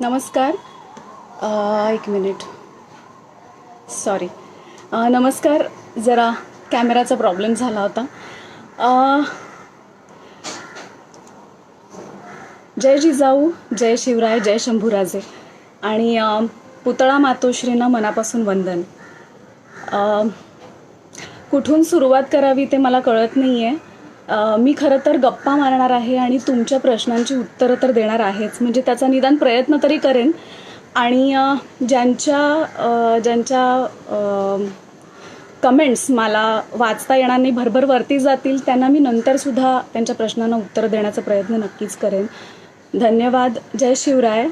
नमस्कार. एक minute. Sorry. नमस्कार. जरा कॅमेराचा प्रॉब्लेम झाला होता. अ, जय जिजाऊ, जय शिवराय, जय शंभूराजे आणि पुतळा मातोश्रींना मनापासून वंदन. अ, कुठून सुरुवात करावी ते मला कळत नाही आहे. मी खरं तर गप्पा मारणार आहे आणि तुमच्या प्रश्नांची उत्तरं तर देणार आहेच, म्हणजे त्याचा निदान प्रयत्न तरी करेन. आणि ज्यांच्या कमेंट्स मला वाचता येणार नाही, भरभर वरती जातील, त्यांना मी नंतरसुद्धा त्यांच्या प्रश्नांना उत्तर देण्याचा प्रयत्न नक्कीच करेन. धन्यवाद. जय शिवराय.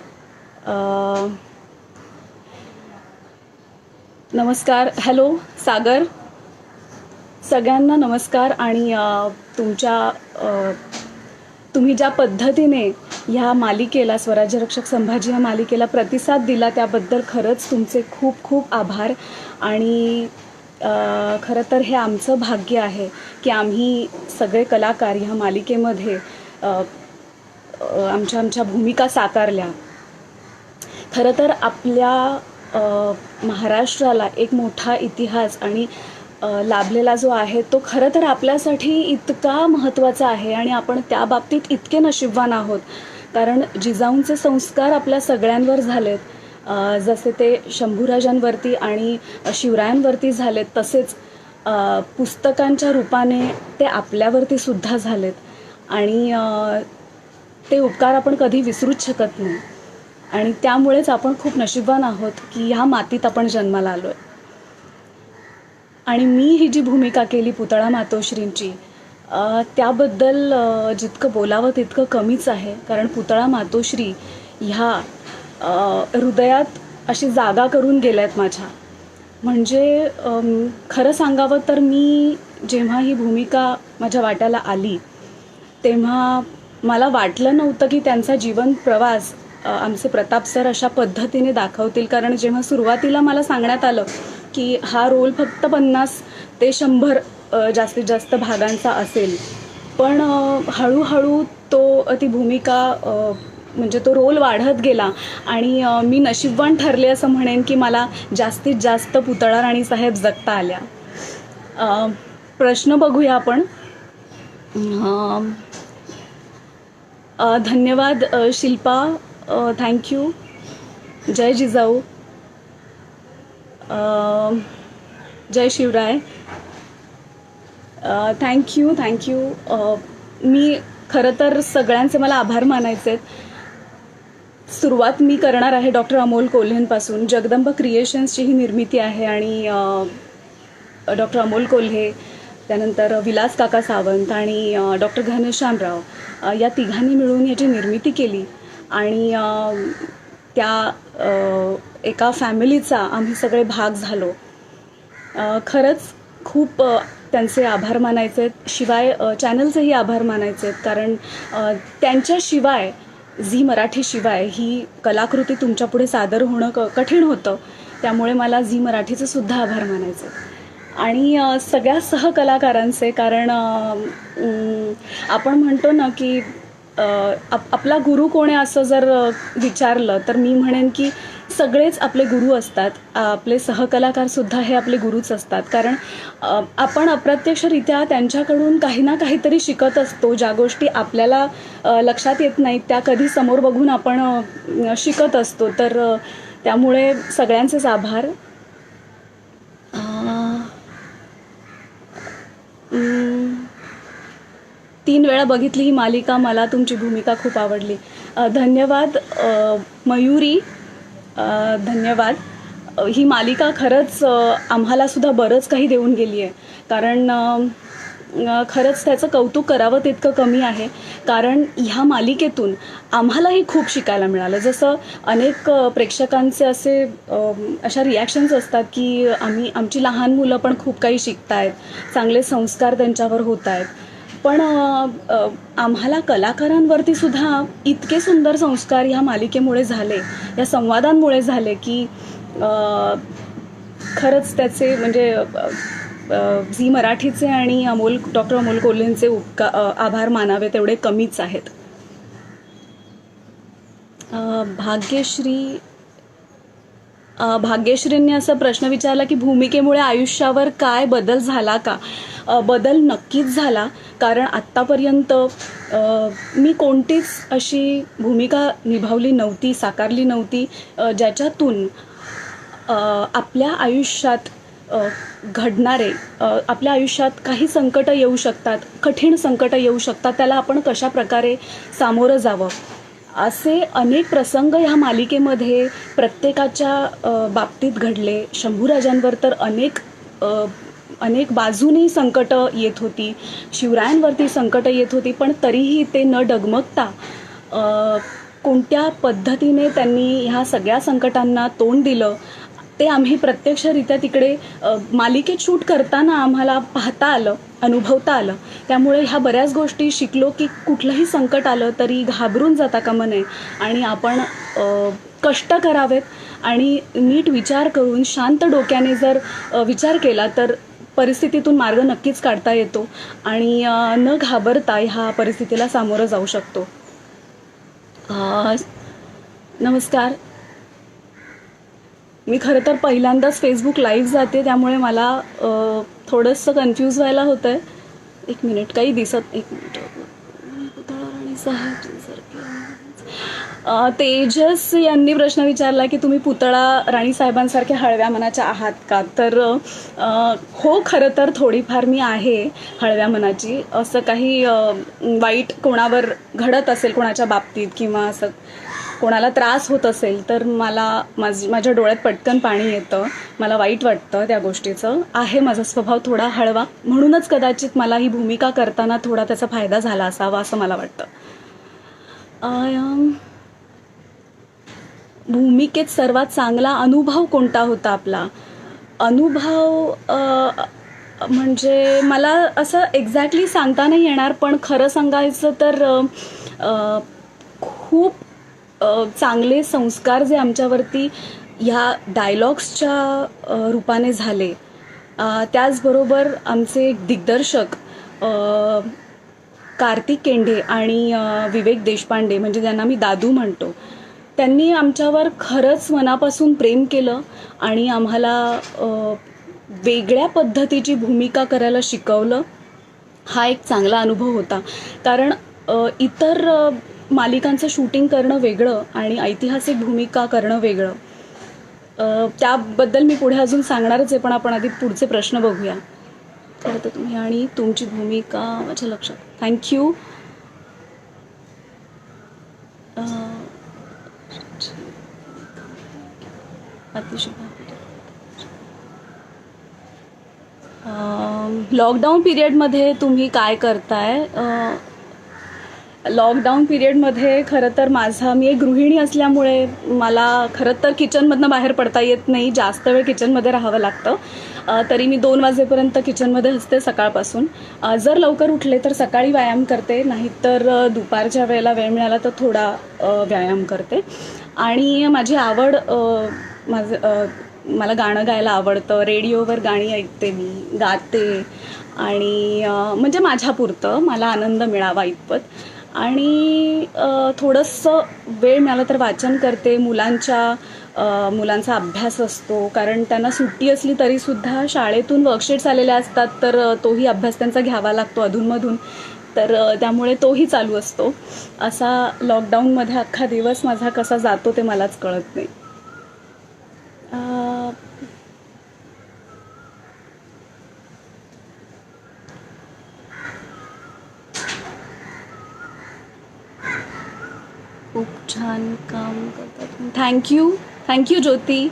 नमस्कार. हॅलो सागर. सगळ्यांना नमस्कार. आणि तुम्ही ज्या पद्धतीने ह्या मालिकेला, स्वराज्य रक्षक संभाजी या मालिकेला प्रतिसाद दिला त्याबद्दल खरंच तुमचे खूप खूप आभार. आणि खरं तर हे आमचं भाग्य आहे की आम्ही सगळे कलाकार ह्या मालिकेमध्ये आमच्या भूमिका साकारल्या. खरं तर आपल्या महाराष्ट्राला एक मोठा इतिहास आणि लाभलेला जो आहे तो खरं तर आपल्यासाठी इतका महत्त्वाचा आहे आणि आपण त्या बाबतीत इतके नशीबवान आहोत, कारण जिजाऊंचे संस्कार आपल्या सगळ्यांवर झालेत. जसे ते शंभूराजांवरती आणि शिवरायांवरती झालेत, तसेच पुस्तकांच्या रूपाने ते आपल्यावरती सुद्धा झालेत. आणि ते उपकार आपण कधी विसरूच शकत नाही. आणि त्यामुळेच आपण खूप नशीबवान आहोत की ह्या मातीत आपण जन्माला आलो आहे. आणि मी ही जी भूमिका केली पुतळा मातोश्रींची, त्याबद्दल जितकं बोलावं तितकं कमीच आहे, कारण पुतळा मातोश्री ह्या हृदयात अशी जागा करून गेल्या आहेत माझ्या. म्हणजे खरं सांगावं तर मी जेव्हा ही भूमिका माझ्या वाट्याला आली तेव्हा मला वाटलं नव्हतं की त्यांचा जीवन प्रवास आमचे प्रताप सर अशा पद्धतीने दाखवतील. कारण जेव्हा सुरुवातीला मला सांगण्यात आलं की हा रोल फक्त 50 ते 100 जास्तीत जास्त भागांचा असेल, पण हळूहळू ती भूमिका म्हणजे तो रोल वाढत गेला. आणि मी नशीबवान ठरले असं म्हणेन की मला जास्तीत जास्त पुतळा राणी साहेब जगता आल्या. प्रश्न बघूया आपण. धन्यवाद शिल्पा. थँक्यू. जय जिजाऊ. जय शिवराय. थँक्यू. मी खरं तर सगळ्यांचे मला आभार मानायचे आहेत. सुरुवात मी करणार आहे डॉक्टर अमोल कोल्हेंपासून. जगदंब क्रिएशन्सची ही निर्मिती आहे आणि डॉक्टर अमोल कोल्हे, त्यानंतर विलास काका सावंत आणि डॉक्टर घनश्यामराव या तिघांनी मिळून याची निर्मिती केली. आणि त्या एका फॅमिलीचा आम्ही सगळे भाग झालो. खरंच खूप त्यांचे आभार मानायचे आहेत. शिवाय चॅनलचेही आभार मानायचे आहेत, कारण त्यांच्याशिवाय, झी मराठीशिवाय ही कलाकृती तुमच्यापुढे सादर होणं कठीण होतं. त्यामुळे मला झी मराठीचे सुद्धा आभार मानायचे आहेत. आणि सगळ्या सहकलाकारांचे, कारण आपण म्हणतो ना की आपला गुरु कोण आहे असं जर विचारलं तर मी म्हणेन की सगळेच आपले गुरु असतात. आपले सहकलाकारसुद्धा हे आपले गुरुच असतात, कारण आपण अप्रत्यक्षरित्या त्यांच्याकडून काही ना काहीतरी शिकत असतो. ज्या गोष्टी आपल्याला लक्षात येत नाहीत त्या कधी समोर बघून आपण शिकत असतो. तर त्यामुळे सगळ्यांचेच आभार. 3 वेळा बघितली ही मालिका. मला तुमची भूमिका खूप आवडली. धन्यवाद मयुरी. धन्यवाद. ही मालिका खरंच आम्हालासुद्धा बरंच काही देऊन गेली आहे, कारण खरंच त्याचं कौतुक करावं तितकं कमी आहे. कारण ह्या मालिकेतून आम्हालाही खूप शिकायला मिळालं. जसं अनेक प्रेक्षकांचे अशा रिॲक्शन्स असतात की आमची लहान मुलं पण खूप काही शिकत आहेत, चांगले संस्कार त्यांच्यावर होत आहेत. पण आम्हाला कलाकारांवरती सुद्धा इतके सुंदर संस्कार ह्या मालिकेमुळे झाले, या संवादांमुळे झाले की खरंच त्याचे म्हणजे झी मराठीचे आणि डॉक्टर अमोल कोल्हेंचे आभार मानावे तेवढे कमीच आहेत. भाग्यश्री भाग्यश्रींनी असा प्रश्न विचारला की भूमिकेमुळे आयुष्यावर काय बदल झाला का? बदल नक्कीच झाला, कारण आत्तापर्यंत मी कोणतीच अशी भूमिका निभावली नव्हती, साकारली नव्हती ज्याच्यातून आपल्या आयुष्यात घडणारे आपल्या आयुष्यात काही संकटं येऊ शकतात, कठीण संकटं येऊ शकतात, त्याला आपण कशाप्रकारे सामोरं जावं, असे अनेक प्रसंग ह्या मालिकेमध्ये प्रत्येकाच्या बाबतीत घडले. शंभूराजांवर तर अनेक बाजूनी संकटं येत होती, शिवरायांवरती संकटं येत होती, पण तरीही ते न डगमगता कोणत्या पद्धतीने त्यांनी ह्या सगळ्या संकटांना तोंड दिलं ते आम्ही प्रत्यक्षरित्या तिकडे मालिकेत शूट करताना आम्हाला पाहता आलं, अनुभवता आलं. त्यामुळे ह्या बऱ्याच गोष्टी शिकलो की कुठलंही संकट आलं तरी घाबरून जाता कामा नये आणि आपण कष्ट करावेत आणि नीट विचार करून शांत डोक्याने जर विचार केला तर परिस्थितीतून मार्ग नक्कीच काढता येतो आणि न घाबरता ह्या परिस्थितीला सामोरं जाऊ शकतो. नमस्कार. मी खरं तर पहिल्यांदाच फेसबुक लाईव्ह जाते, त्यामुळे मला थोडंसं कन्फ्यूज व्हायला होतं आहे. एक मिनिट, काही दिसत, एक मिनिट. तेजस यांनी प्रश्न विचारला की तुम्ही पुतळा राणी साहेबांसारख्या हळव्या मनाच्या आहात का? तर हो, खरं तर थोडीफार मी आहे हळव्या मनाची. असं काही वाईट कोणावर घडत असेल कोणाच्या बाबतीत किंवा असं कोणाला त्रास होत असेल तर मला माझ्या डोळ्यात पटकन पाणी येतं, मला वाईट वाटतं त्या गोष्टीचं. आहे माझा स्वभाव थोडा हळवा, म्हणूनच कदाचित मला ही भूमिका करताना थोडा त्याचा फायदा झाला असावा असं मला वाटतं. भूमिकेत सर्वात चांगला अनुभव कोणता होता आपला? अनुभव म्हणजे मला असं एक्झॅक्टली सांगता नाही येणार, पण खरं सांगायचं तर खूप चांगले संस्कार जे आमच्यावरती ह्या डायलॉग्सच्या रूपाने झाले. त्याचबरोबर आमचे दिग्दर्शक कार्तिक केंढे आणि विवेक देशपांडे, म्हणजे ज्यांना मी दादू म्हणतो, त्यांनी आमच्यावर खरंच मनापासून प्रेम केलं आणि आम्हाला वेगळ्या पद्धतीची भूमिका करायला शिकवलं. हा एक चांगला अनुभव होता, कारण इतर मालिकांचं शूटिंग करणं वेगळं आणि ऐतिहासिक भूमिका करणं वेगळं. त्याबद्दल मी पुढे अजून सांगणारच आहे, पण आपण आधी पुढचे प्रश्न बघूया. खरं तर तुम्ही आणि तुमची भूमिका माझ्या लक्षात. थँक्यू. लॉकडाऊन पिरियडमध्ये तुम्ही काय करताय? लॉकडाऊन पिरियडमध्ये खरं तर मी एक गृहिणी असल्यामुळे मला खरं तर किचनमधनं बाहेर पडता येत नाही, जास्त वेळ किचनमध्ये राहावं लागतं. तरी मी 2 वाजेपर्यंत किचनमध्ये असते सकाळपासून. जर लवकर उठले तर सकाळी व्यायाम करते, नाहीतर दुपारच्या वेळेला वेळ मिळाला तर थोडा व्यायाम करते. आणि माझी आवड, मला गाणं गायला आवडतं, रेडिओवर गाणी ऐकते, मी गाते आणि म्हणजे माझ्यापुरतं मला आनंद मिळावा इतपत. आणि थोडंसं वेळ मिळालं तर वाचन करते. मुलांचा अभ्यास असतो, कारण त्यांना सुट्टी असली तरीसुद्धा शाळेतून वर्कशीट्स आलेल्या असतात, तर तोही अभ्यास त्यांचा घ्यावा लागतो अधूनमधून, तर त्यामुळे तोही चालू असतो. असा लॉकडाऊनमध्ये अख्खा दिवस माझा कसा जातो ते मलाच कळत नाही. खूप छान काम करतात. थँक्यू ज्योती.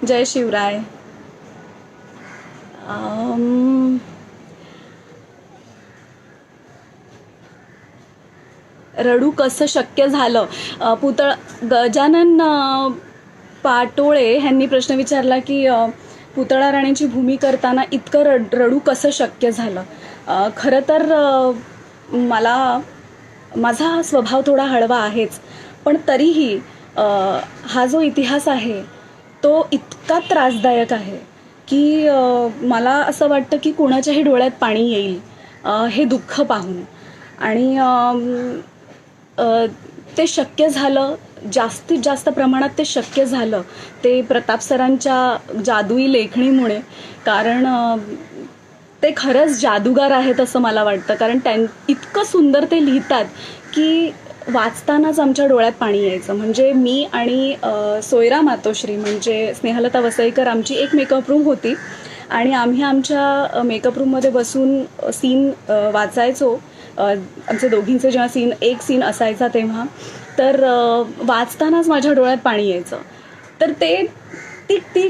जय शिवराय. रडू कसं शक्य झालं? गजानन पाटोळे ह्यांनी प्रश्न विचारला की पुतळा राणीची भूमी करताना इतकं रडू कसं शक्य झालं? खरं तर माझा स्वभाव थोडा हळवा आहेच, पण तरीही हा जो इतिहास आहे तो इतका त्रासदायक आहे की मला असं वाटतं की कुणाच्याही डोळ्यात पाणी येईल हे दुःख पाहून. आणि ते शक्य झालं, जास्तीत जास्त प्रमाणात ते शक्य झालं ते प्रताप सरांच्या जादुई लेखणीमुळे. कारण ते खरंच जादूगार आहेत असं मला वाटतं. कारण इतकं सुंदर ते लिहितात की वाचतानाच आमच्या डोळ्यात पाणी यायचं. म्हणजे मी आणि सोयरा मातोश्री म्हणजे स्नेहलता वसईकर आमची एक मेकअप रूम होती आणि आम्ही आमच्या मेकअप रूममध्ये बसून सीन वाचायचो. आमचे दोघींचे जेव्हा एक सीन असायचा तेव्हा तर वाचतानाच माझ्या डोळ्यात पाणी यायचं. तर ती ती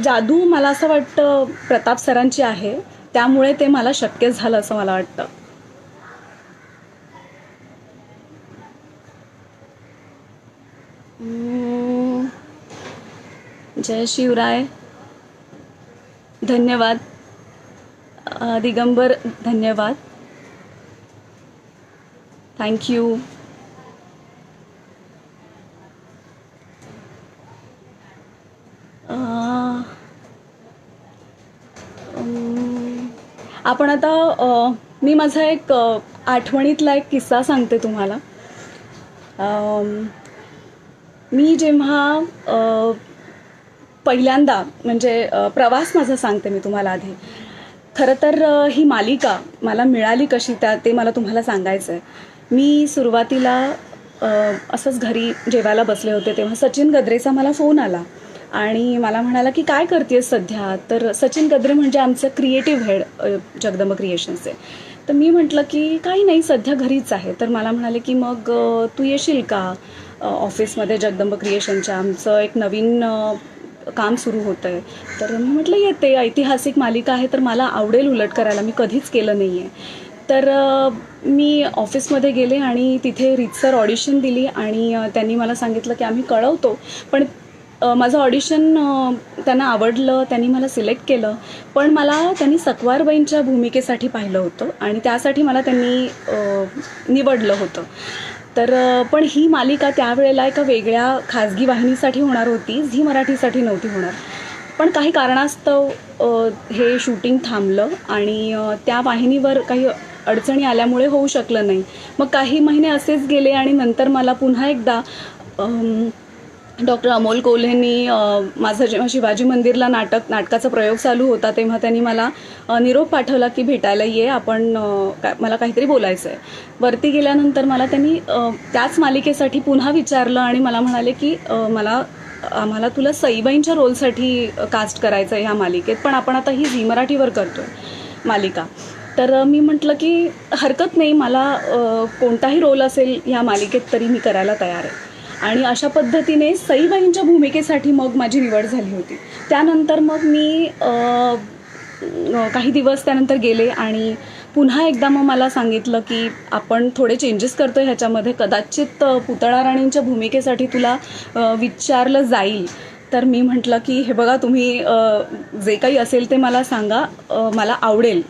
जादू मला असं वाटतं प्रताप सरांची आहे, त्यामुळे ते मला शक्य झालं असं मला वाटतं. जय शिवराय. धन्यवाद. दिगंबर धन्यवाद. थँक्यू. आपण आता मी माझा एक आठवणीतला एक किस्सा सांगते तुम्हाला. मी जेव्हा पहिल्यांदा म्हणजे प्रवास माझा सांगते मी तुम्हाला आधी. खरं तर ही मालिका मला मिळाली कशी ते मला तुम्हाला सांगायचं आहे. मी सुरुवातीला असंच घरी जेवायला बसले होते तेव्हा सचिन गद्रेचा मला फोन आला आणि मला म्हणाला की काय करतेस सध्या. तर सचिन गद्रे म्हणजे आमचं क्रिएटिव्ह हेड जगदंब क्रिएशन्सचे. तर मी म्हटलं की काही नाही सध्या घरीच आहे. तर मला म्हणाले की मग तू येशील का ऑफिसमध्ये जगदंब क्रिएशनच्या, आमचं एक नवीन काम सुरू होतं आहे. तर मी म्हटलं येते, ऐतिहासिक मालिका आहे तर मला आवडेल उलट करायला, मी कधीच केलं नाही आहे. तर मी ऑफिसमध्ये गेले आणि तिथे रीतसर ऑडिशन दिली आणि त्यांनी मला सांगितलं की आम्ही कळवतो. पण माझं ऑडिशन त्यांना आवडलं, त्यांनी मला सिलेक्ट केलं. पण मला त्यांनी सकवारबाईंच्या भूमिकेसाठी पाहिलं होतं आणि त्यासाठी मला त्यांनी निवडलं होतं. तर पण ही मालिका त्यावेळेला एका वेगळ्या खाजगी वाहिनीसाठी होणार होती, झी मराठीसाठी नव्हती होणार. पण काही कारणास्तव हे शूटिंग थांबलं आणि त्या वाहिनीवर काही अडचणी आल्यामुळे होऊ शकलं नाही. मग काही महिने असेच गेले आणि नंतर मला पुन्हा एकदा डॉक्टर अमोल कोल्हेंनी माझं जेव्हा शिवाजी मंदिरला नाटकाचा प्रयोग चालू होता तेव्हा त्यांनी मला निरोप पाठवला की भेटायला ये, आपण मला काहीतरी बोलायचं आहे. वरती गेल्यानंतर मला त्यांनी त्याच मालिकेसाठी पुन्हा विचारलं आणि मला म्हणाले की आम्हाला तुला सईबाईंच्या रोलसाठी कास्ट करायचं आहे ह्या मालिकेत, पण आपण आता ही झी मराठीवर करतो आहे मालिका. तर मी म्हटलं की हरकत नाही, मला कोणताही रोल असेल ह्या मालिकेत तरी मी करायला तयार आहे. आणि अशा पद्धतीने सईबाईंच्या भूमिकेसाठी मग माझी निवड झाली होती. त्यानंतर मग मी काही दिवस त्यानंतर गेले आणि पुन्हा एकदा मग मला सांगितलं की आपण थोडे चेंजेस करतो ह्याच्यामध्ये, कदाचित पुतळा राणींच्या भूमिकेसाठी तुला विचारलं जाईल. तर मी म्हटलं की हे बघा तुम्ही जे काही असेल ते मला सांगा, मला आवडेल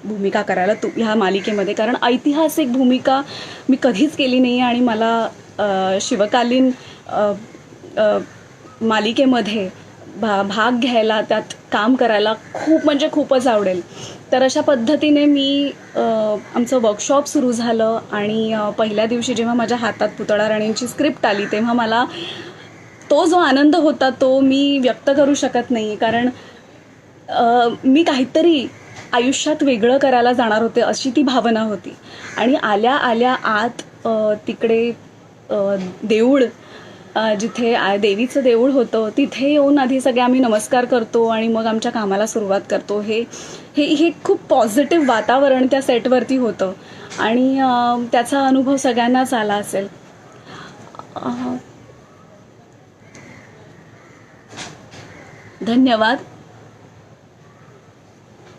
भूमिका करायला ह्या मालिकेमध्ये, कारण ऐतिहासिक भूमिका मी कधीच केली नाही आणि मला शिवकालीन मालिकेमध्ये भाग घ्यायला, त्यात काम करायला खूप म्हणजे खूपच आवडेल. तर अशा पद्धतीने मी आमचं वर्कशॉप सुरू झालं आणि पहिल्या दिवशी जेव्हा माझ्या हातात पुतळा राणींची स्क्रिप्ट आली तेव्हा मला तो जो आनंद होता तो मी व्यक्त करू शकत नाही. कारण मी काहीतरी आयुष्यात वेगळं करायला जाणार होते अशी ती भावना होती. आणि आल्या आल्या आत तिकडे देऊळ, जिथे देवीचं देऊळ होतं तिथे येऊन आधी सगळे आम्ही नमस्कार करतो आणि मग आमच्या कामाला सुरुवात करतो. हे खूप पॉझिटिव्ह वातावरण त्या सेटवरती होतं आणि त्याचा अनुभव सगळ्यांनाच आला असेल. धन्यवाद.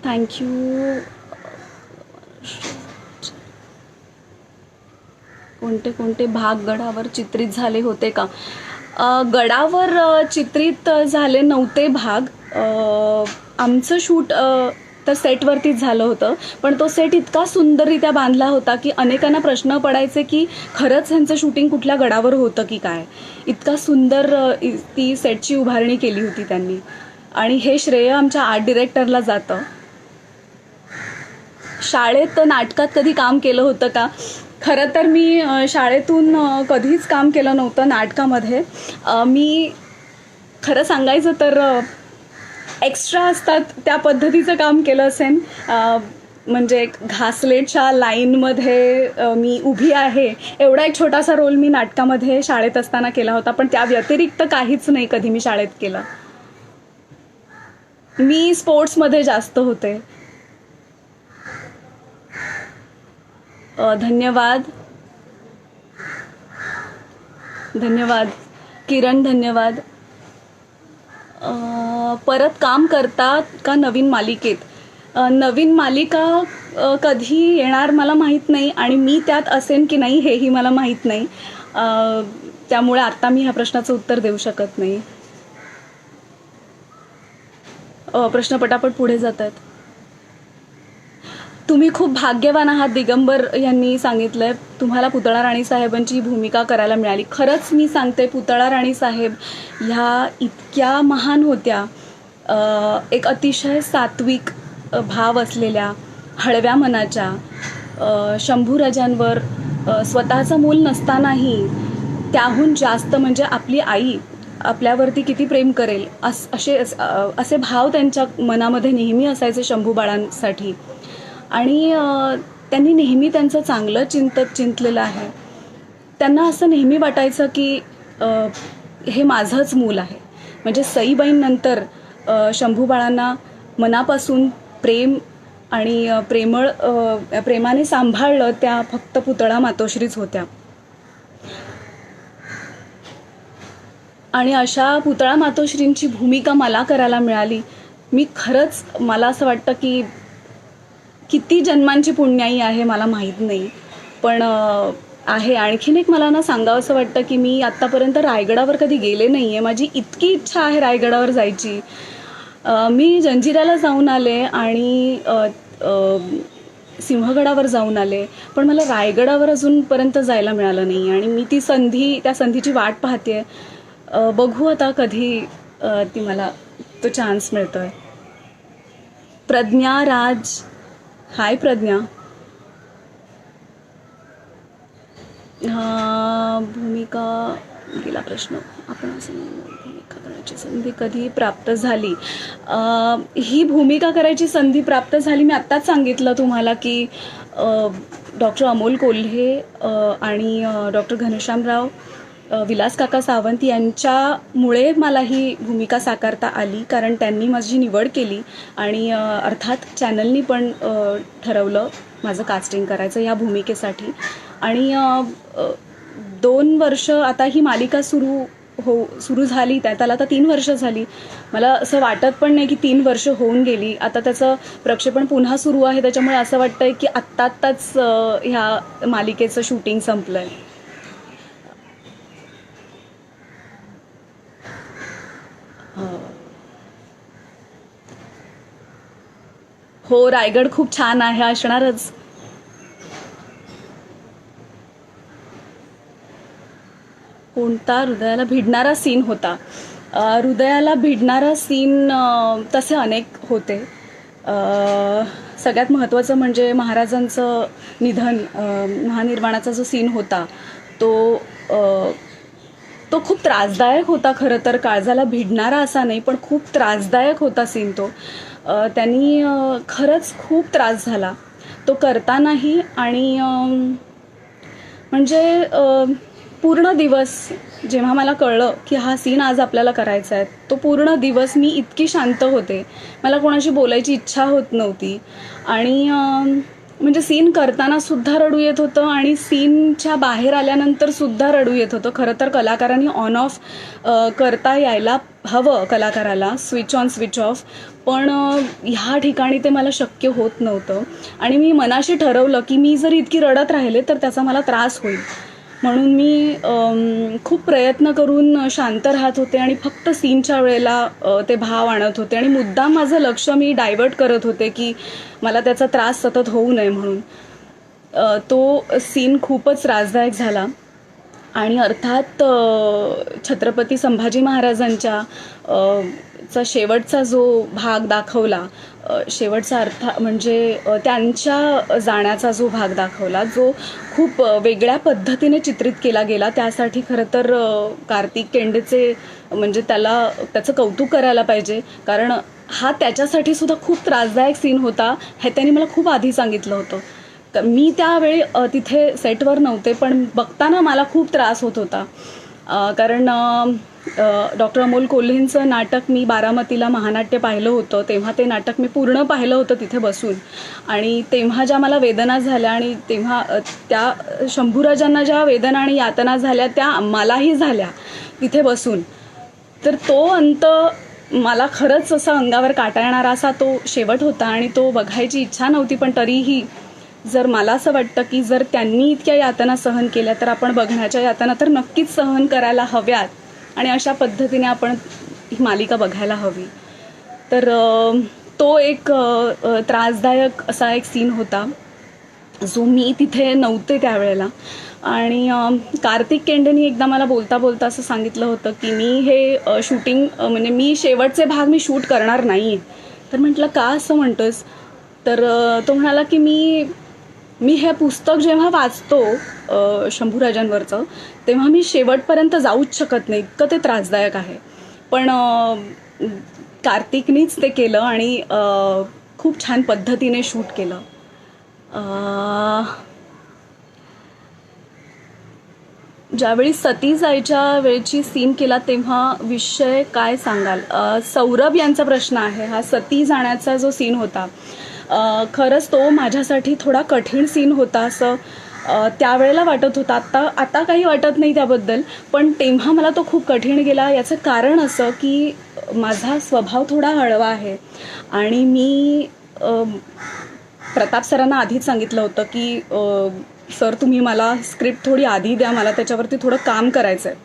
थँक्यू. कोणते कोणते भाग गडावर चित्रित झाले होते का? गडावर चित्रित झाले नव्हते भाग. आमचं शूट तर सेटवरतीच झालं होतं, पण तो सेट इतका सुंदररित्या बांधला होता की अनेकांना प्रश्न पडायचे की खरंच ह्यांचं शूटिंग कुठल्या गडावर होतं की काय. इतका सुंदर ती सेटची उभारणी केली होती त्यांनी आणि हे श्रेय आमच्या आर्ट डिरेक्टरला जातं. शाळेत नाटकात कधी काम केलं होतं का? खरं तर मी शाळेतून कधीच काम केलं नव्हतं नाटकामध्ये. मी खरं सांगायचं तर एक्स्ट्रा असतात त्या पद्धतीचं काम केलं असेल. म्हणजे एक घासलेटच्या लाईनमध्ये मी उभी आहे एवढा एक छोटासा रोल मी नाटकामध्ये शाळेत असताना केला होता, पण त्या व्यतिरिक्त काहीच नाही कधी मी शाळेत केलं. मी स्पोर्ट्समध्ये जास्त होते. धन्यवाद धन्यवाद किरण, धन्यवाद. परत काम करतात का नवीन मालिकेत? नवीन मालिका कधी येणार मला माहीत नाही आणि मी त्यात असेन की नाही हेही मला माहीत नाही. त्यामुळे आत्ता मी ह्या प्रश्नाचं उत्तर देऊ शकत नाही. प्रश्न पटापट पुढे जातात. तुम्ही खूप भाग्यवान आहात, दिगंबर यांनी सांगितलंय. तुम्हाला पुतळा राणी साहेबांची भूमिका करायला मिळाली. खरंच मी सांगते, पुतळा राणी साहेब ह्या इतक्या महान होत्या. एक अतिशय सात्विक भाव असलेल्या, हळव्या मनाच्या, शंभूराजांवर स्वतःचं मूल नसतानाही त्याहून जास्त म्हणजे आपली आई आपल्यावरती किती प्रेम करेल असे भाव त्यांच्या मनामध्ये नेहमी असायचे शंभू बाळांसाठी. आणि त्यांनी नेहमी त्यांचं चांगलं चिंतलेलं आहे. त्यांना असं नेहमी वाटायचं की हे माझंच मूल आहे. म्हणजे सईबाईंनंतर शंभू बाळांना मनापासून प्रेम आणि प्रेमाने सांभाळलं त्या फक्त पुतळा मातोश्रीच होत्या. आणि अशा पुतळा मातोश्रींची भूमिका मला करायला मिळाली. मी खरंच, मला असं वाटतं की किती जन्मांची पुण्याई आहे मला माहीत नाही, पण आहे. आणखीन एक मला सांगावं असं वाटतं की मी आत्तापर्यंत रायगडावर कधी गेले नाही आहे. माझी इतकी इच्छा आहे रायगडावर जायची. मी जंजिऱ्याला जाऊन आले आणि सिंहगडावर जाऊन आले, पण मला रायगडावर अजूनपर्यंत जायला मिळालं नाही आणि मी त्या संधीची वाट पाहते. बघू आता कधी मला तो चान्स मिळतोय. प्रज्ञा राज, हाय प्रज्ञा. भूमिका गेला प्रश्न. आपण असं भूमिका करायची संधी कधी प्राप्त झाली? ही भूमिका करायची संधी प्राप्त झाली, मी आत्ताच सांगितलं तुम्हाला की डॉक्टर अमोल कोल्हे आणि डॉक्टर घनश्यामराव विलास काका सावंत यांच्यामुळे मला ही भूमिका साकारता आली, कारण त्यांनी माझी निवड केली आणि अर्थात चॅनलनी पण ठरवलं माझं कास्टिंग करायचं या भूमिकेसाठी. आणि 2 वर्ष आता ही मालिका सुरू झाली, त्याला आता 3 वर्ष झाली. मला असं वाटत पण नाही की 3 वर्ष होऊन गेली. आता त्याचं प्रक्षेपण पुन्हा सुरू आहे, त्याच्यामुळे असं वाटतंय की आत्ताच ह्या मालिकेचं शूटिंग संपलंय. हो, रायगड खूप छान आहे, असणारच. कोणता हृदयाला भिडणारा सीन होता? हृदयाला भिडणारा सीन तसे अनेक होते. सगळ्यात महत्त्वाचं म्हणजे महाराजांचं निधन, महानिर्वाणाचा जो सीन होता तो खूप त्रासदायक होता. खरं तर काळजाला भिडणारा असा नाही, पण खूप त्रासदायक होता सीन तो. त्यांनी खरंच खूप त्रास झाला तो करतानाही. आणि म्हणजे पूर्ण दिवस जेव्हा मला कळलं की हा सीन आज आपल्याला करायचा आहे, तो पूर्ण दिवस मी इतकी शांत होते, मला कोणाशी बोलायची इच्छा होत नव्हती. आणि म्हणजे सीन करताना सुद्धा रडू येत होतं आणि सीनच्या बाहेर आल्यानंतर सुद्धा रडू येत होतं. खरं तर कलाकारांनी ऑन ऑफ करता यायला हवं, कलाकाराला स्विच ऑन स्विच ऑफ, पण ह्या ठिकाणी ते मला शक्य होत नव्हतं. आणि मी मनाशी ठरवलं की मी जर इतकी रडत राहिले तर त्याचा मला त्रास होईल, म्हणून मी खूप प्रयत्न करून शांत राहत होते आणि फक्त सीनच्या वेळेला ते भाव आणत होते आणि मुद्दाम माझं लक्ष मी डायव्हर्ट करत होते की मला त्याचा त्रास सतत होऊ नये म्हणून. तो सीन खूपच त्रासदायक झाला. आणि अर्थात छत्रपती संभाजी महाराजांच्या चा शेवटचा जो भाग दाखवला, शेवटचा अर्थ म्हणजे त्यांच्या जाण्याचा जो भाग दाखवला, जो खूप वेगळ्या पद्धतीने चित्रित केला गेला, त्यासाठी खरं तर कार्तिक केंडेचे म्हणजे त्याचं कौतुक करायला पाहिजे. कारण हा त्याच्यासाठी सुद्धा खूप त्रासदायक सीन होता, हे त्यांनी मला खूप आधी सांगितलं होतं. मी त्यावेळी तिथे सेटवर नव्हते, पण बघताना मला खूप त्रास होत होता. कारण डॉक्टर अमोल कोल्हेंचं नाटक मी बारामतीला महानाट्य पाहिलं होतं, तेव्हा ते नाटक मी पूर्ण पाहिलं होतं तिथे बसून. आणि तेव्हा ज्या मला वेदना झाल्या आणि तेव्हा त्या शंभूराजांना ज्या वेदना आणि यातना झाल्या त्या मलाही झाल्या तिथे बसून. तर तो अंत मला खरंच असा अंगावर काटा येणारा असा तो शेवट होता आणि तो बघायची इच्छा नव्हती. पण तरीही जर मला असं वाटतं की जर त्यांनी इतक्या यातना सहन केल्या तर आपण बघण्याच्या यातना तर नक्कीच सहन करायला हव्यात आणि अशा पद्धतीने आपण ही मालिका बघायला हवी. तर तो एक त्रासदायक असा एक सीन होता जो मी तिथे नव्हते त्यावेळेला. आणि कार्तिक केंडेनी एकदा मला बोलता बोलता असं सांगितलं होतं की मी हे शूटिंग म्हणजे मी शेवटचे भाग मी शूट करणार नाही. तर म्हटलं का असं म्हणतोस? तर तो म्हणाला की मी हे पुस्तक जेव्हा वाचतो शंभूराजांवरचं, तेव्हा मी शेवटपर्यंत जाऊच शकत नाही, इतकं ते त्रासदायक आहे. पण कार्तिकनीच ते केलं आणि खूप छान पद्धतीने शूट केलं. ज्यावेळी सती जायच्या वेळची सीन केला तेव्हा विषय काय सांगाल? सौरभ यांचा प्रश्न आहे. हा सती जाण्याचा जो सीन होता, खरंच तो माझ्यासाठी थोडा कठीण सीन होता असं त्यावेळेला वाटत होतं. आता काही वाटत नाही त्याबद्दल, पण तेव्हा मला तो खूप कठीण गेला. याचं कारण असं की माझा स्वभाव थोडा हळवा आहे आणि मी प्रताप सरांना आधीच सांगितलं होतं की सर तुम्ही मला स्क्रिप्ट थोडी आधी द्या, मला त्याच्यावरती थोडं काम करायचं आहे.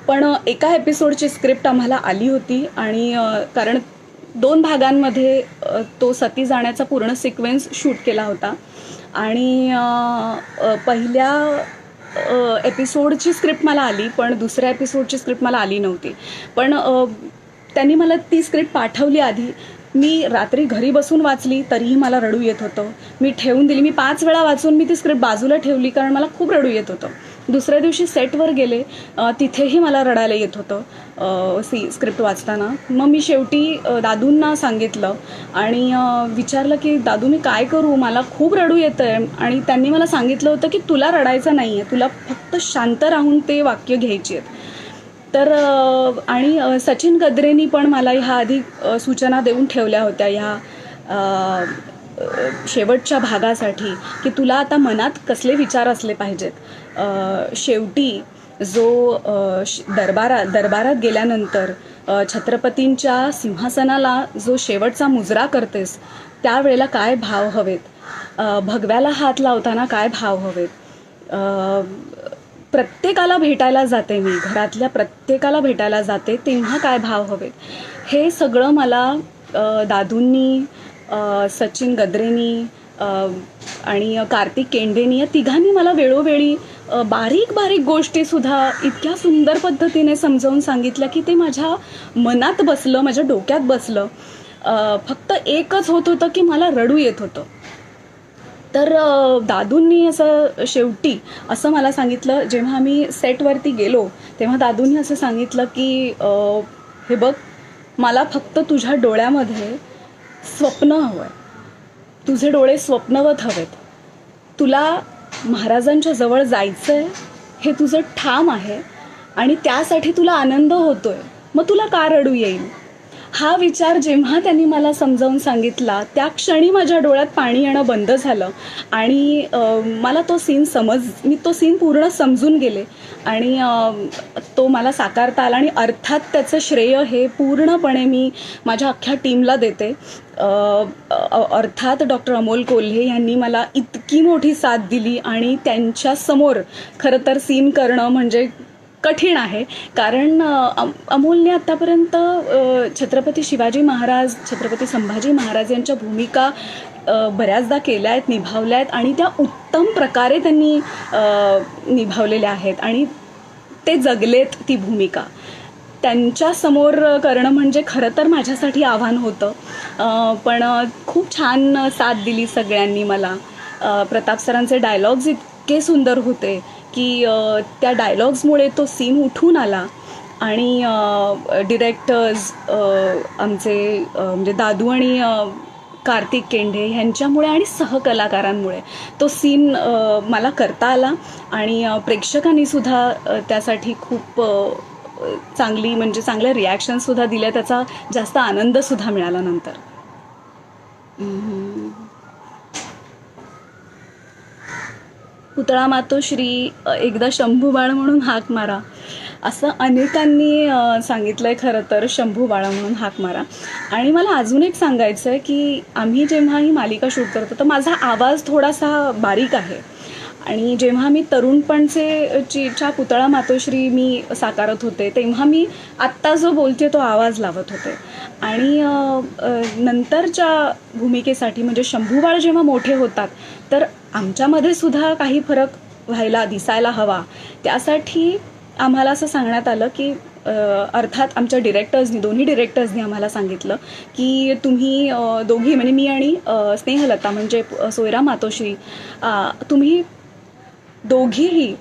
पण एका एपिसोडची स्क्रिप्ट आम्हाला आली होती आणि कारण 2 भागांमध्ये तो सती जाण्याचा पूर्ण सिक्वेन्स शूट केला होता आणि पहिल्या एपिसोडची स्क्रिप्ट मला आली, पण दुसऱ्या एपिसोडची स्क्रिप्ट मला आली नव्हती. पण त्यांनी मला ती स्क्रिप्ट पाठवली आधी. मी रात्री घरी बसून वाचली तरीही मला रडू येत होतं. मी ठेवून दिली. मी 5 वेळा वाचून मी ती स्क्रिप्ट बाजूला ठेवली कारण मला खूप रडू येत होतं. दुसऱ्या दिवशी सेटवर गेले, तिथेही मला रडायला येत होतं स्क्रिप्ट वाचताना. मग मी शेवटी दादूंना सांगितलं आणि विचारलं की दादू मी काय करू, मला खूप रडू येतं आहे. आणि त्यांनी मला सांगितलं होतं की तुला रडायचं नाही आहे, तुला फक्त शांत राहून ते वाक्य घ्यायची आहेत. तर आणि सचिन गद्रेंनी पण मला ह्या आधी सूचना देऊन ठेवल्या होत्या ह्या शेवटच्या भागासाठी की तुला आता मनात कसले विचार असले पाहिजेत. शेवटी जो दरबारात गेल्यानंतर छत्रपतींच्या सिंहासनाला जो शेवटचा मुजरा करतेस त्यावेळेला काय भाव हवेत, भगव्याला हात लावताना काय भाव हवेत, प्रत्येकाला भेटायला जाते मी, घरातल्या प्रत्येकाला भेटायला जाते तेव्हा काय भाव हवेत, हे सगळं मला दादूंनी, सचिन गद्रेंनी आणि कार्तिक केंडेनी या तिघांनी मला वेळोवेळी बारीक बारीक गोष्टीसुद्धा इतक्या सुंदर पद्धतीने समजावून सांगितल्या की ते माझ्या मनात बसलं, माझ्या डोक्यात बसलं. फक्त एकच होत होतं की मला रडू येत होतं. तर दादूंनी असं शेवटी असं मला सांगितलं, जेव्हा आम्ही सेटवरती गेलो तेव्हा दादूंनी असं सांगितलं की हे बघ, मला फक्त तुझ्या डोळ्यामध्ये स्वप्न हवं आहे, तुझे डोळे स्वप्नवत हवेत, तुला महाराजांच्या जवळ जायचं आहे हे तुझं ठाम आहे आणि त्यासाठी तुला आनंद होतोय, मग तुला का रडू येईल. हा विचार जेव्हा त्यांनी मला समजावून सांगितला त्या क्षणी माझ्या डोळ्यात पाणी येणं बंद झालं आणि मला मी तो सीन पूर्ण समजून गेले आणि तो मला साकारता आला. आणि अर्थात त्याचं श्रेय हे पूर्णपणे मी माझ्या अख्ख्या टीमला देते. अर्थात डॉक्टर अमोल कोल्हे यांनी मला इतकी मोठी साथ दिली आणि त्यांच्यासमोर खरं तर सीन करणं म्हणजे कठीण आहे. कारण अमोलने आत्तापर्यंत छत्रपती शिवाजी महाराज, छत्रपती संभाजी महाराज यांच्या भूमिका बऱ्याचदा केल्या आहेत, निभावल्या आहेत आणि त्या उत्तम प्रकारे त्यांनी निभावलेल्या आहेत आणि ते जगलेत ती भूमिका. त्यांच्या समोर करणं म्हणजे खरं तर माझ्यासाठी आव्हान होतं. पण खूप छान साथ दिली सगळ्यांनी मला. प्रताप सरांचे डायलॉग्स इतके सुंदर होते की त्या डायलॉग्समुळे तो सीन उठून आला. आणि डिरेक्टर्स आमचे म्हणजे दादू आणि कार्तिक केंढे ह्यांच्यामुळे आणि सहकलाकारांमुळे तो सीन मला करता आला. आणि प्रेक्षकांनी सुद्धा त्यासाठी खूप चांगली म्हणजे चांगल्या रिॲक्शनसुद्धा दिल्या. त्याचा जास्त आनंदसुद्धा मिळाला नंतर. पुतळा मातोश्री एकदा शंभूबाळ म्हणून हाक मारा, असं अनेकांनी सांगितलं आहे. खरं तर शंभूबाळ म्हणून हाक मारा. आणि मला अजून एक सांगायचं आहे की आम्ही जेव्हा ही मालिका शूट करतो तर माझा आवाज थोडासा बारीक आहे. आणि जेव्हा मी तरुणपणच्या पुतळा मातोश्री मी साकारत होते तेव्हा मी आत्ता जो बोलते तो आवाज लावत होते. आणि नंतरच्या भूमिकेसाठी म्हणजे शंभूबाळ जेव्हा मोठे होतात तर आमच्यामध्ये सुद्धा काही फरक व्हायला दिसायला हवा. त्यासाठी आम्हाला असं सांगण्यात आलं की अर्थात आमच्या डिरेक्टर्सनी दोन्ही डिरेक्टर्सनी आम्हाला सांगितलं की तुम्ही दोघी म्हणजे मी आणि स्नेहलता म्हणजे सोयरा मातोश्री तुम्ही दोघीही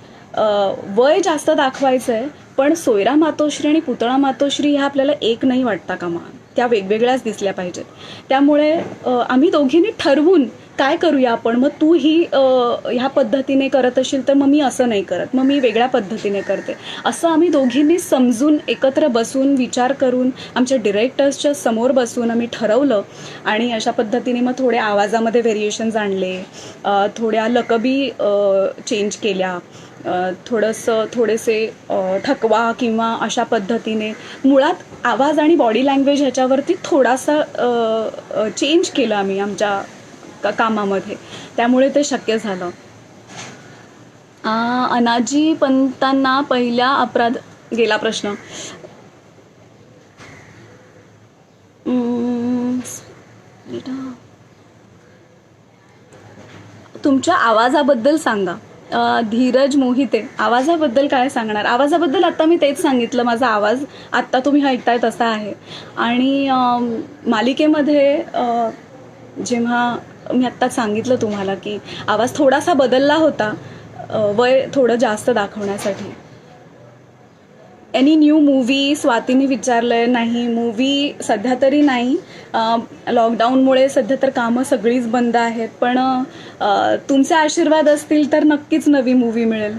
वय जास्त दाखवायचं आहे पण सोयरा मातोश्री आणि पुतळा मातोश्री ह्या आपल्याला एक नाही वाटता कामा, त्या वेगवेगळ्याच दिसल्या पाहिजेत. त्यामुळे आम्ही दोघींनी ठरवून काय करूया आपण, मग तू ही ह्या पद्धतीने करत असेल तर मग मी असं नाही करत, मग मी वेगळ्या पद्धतीने करते, असं आम्ही दोघींनी समजून एकत्र बसून विचार करून आमच्या डिरेक्टर्सच्या समोर बसून आम्ही ठरवलं. आणि अशा पद्धतीने मग थोड्या आवाजामध्ये व्हेरिएशन्स आणले, थोड्या लकबी चेंज केल्या, थोडेसे थकवा किंवा अशा पद्धतीने मुळात आवाज आणि बॉडी लँग्वेज ह्याच्यावरती थोडासा चेंज केलं आम्ही आमच्या कामामध्ये. त्यामुळे ते शक्य झालं. अनाजी पंतांना पहिल्या अपराध गेला प्रश्न. तुमच्या आवाजाबद्दल सांगा. धीरज मोहिते, आवाजाबद्दल काय सांगणार? आवाजाबद्दल आत्ता मी तेच सांगितलं, माझा आवाज आत्ता तुम्ही ऐकताय तसा आहे. आणि मालिकेमध्ये जेव्हा मी आत्ताच सांगितलं तुम्हाला की आवाज थोडासा बदलला होता वय थोडं जास्त दाखवण्यासाठी. एनी न्यू मूवी स्वातीने विचारलंय. नाही, मूवी सध्या तरी नाही. लॉकडाऊनमुळे सध्या तर कामं सगळीच बंद आहेत. पण तुमचे आशीर्वाद असतील तर नक्कीच नवी मूवी मिळेल.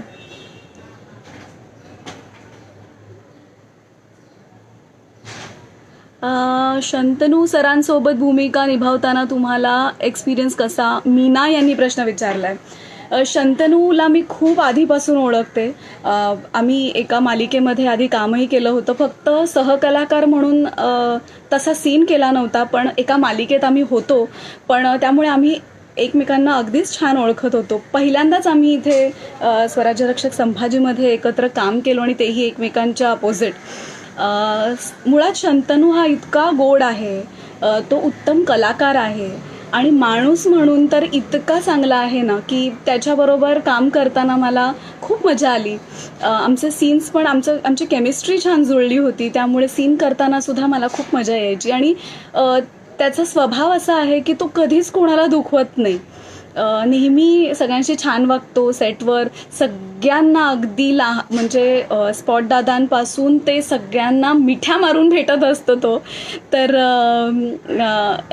शंतनू सरांसोबत भूमिका निभावताना तुम्हाला एक्सपिरियन्स कसा? मीना यांनी प्रश्न विचारलाय. शंतनूला मी खूप आधीपासून ओळखते. आम्ही एका मालिकेमध्ये आधी कामही केलं होतं, फक्त सहकलाकार म्हणून तसा सीन केला नव्हता, पण एका मालिकेत आम्ही होतो. पण त्यामुळे आम्ही एकमेकांना अगदीच छान ओळखत होतो. पहिल्यांदाच आम्ही इथे स्वराज्यरक्षक संभाजीमध्ये एकत्र काम केलो आणि तेही एकमेकांच्या अपोजिट. मुळात शंतनू हा इतका गोड आहे, तो उत्तम कलाकार आहे आणि माणूस म्हणून तर इतका चांगला आहे ना की त्याच्याबरोबर काम करताना मला खूप मजा आली. आमचे सीन्स पण आमची केमिस्ट्री छान जुळली होती, त्यामुळे सीन करताना सुद्धा मला खूप मजा यायची. आणि त्याचा स्वभाव असा आहे की तो कधीच कोणाला दुखवत नाही, नेहमी सगळ्यांशी छान वागतो. सेटवर सगळ्यांना अगदी म्हणजे स्पॉट दादांपासून ते सगळ्यांना मिठ्या मारून भेटत असतो तो. तर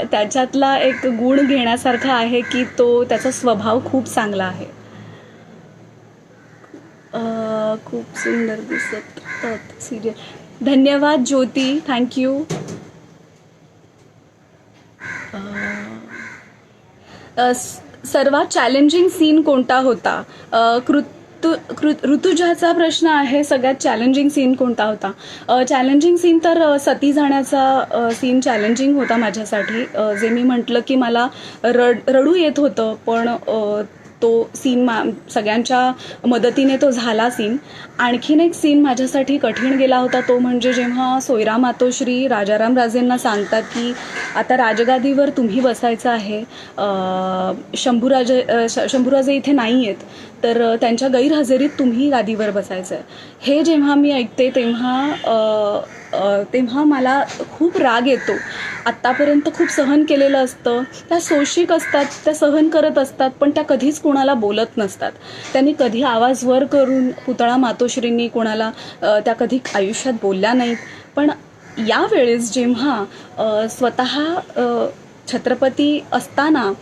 त्याच्यातला एक गुण घेण्यासारखा आहे की त्याचा स्वभाव खूप चांगला आहे. खूप सुंदर दिसत सिरियल. धन्यवाद ज्योती, थँक्यू. सर्वात चॅलेंजिंग सीन कोणता होता? ऋतुजाचा प्रश्न आहे, सगळ्यात चॅलेंजिंग सीन कोणता होता? चॅलेंजिंग सीन तर सती जाण्याचा सीन चॅलेंजिंग होता माझ्यासाठी. जे मी म्हटलं की मला रडू येत होतं, पण तो सीन सगळ्यांच्या मदतीने तो झाला सीन. आणखीन एक सीन माझ्यासाठी कठीण गेला होता, तो म्हणजे जेव्हा सोयरा मातोश्री राजाराम राजेंना सांगतात की आता राजगादीवर तुम्ही बसायचं आहे, शंभूराजे इथे नाही आहेत, तर त्यांच्या गैरहजेरीत तुम्ही गादीवर बसायचं आहे. हे जेव्हा मी ऐकते तेव्हा तेव्हा मला खूप राग येतो. आत्तापर्यंत खूप सहन केलेलं असतं. त्या सोशिक असतात, त्या सहन करत असतात, पण त्या कधीच कोणाला बोलत नसतात. त्यांनी कधी आवाज वर करून पुतळा मातोश्रींनी कोणाला त्या कधी आयुष्यात बोलल्या नाहीत. पण यावेळेस जेव्हा स्वतः छत्रपती असताना,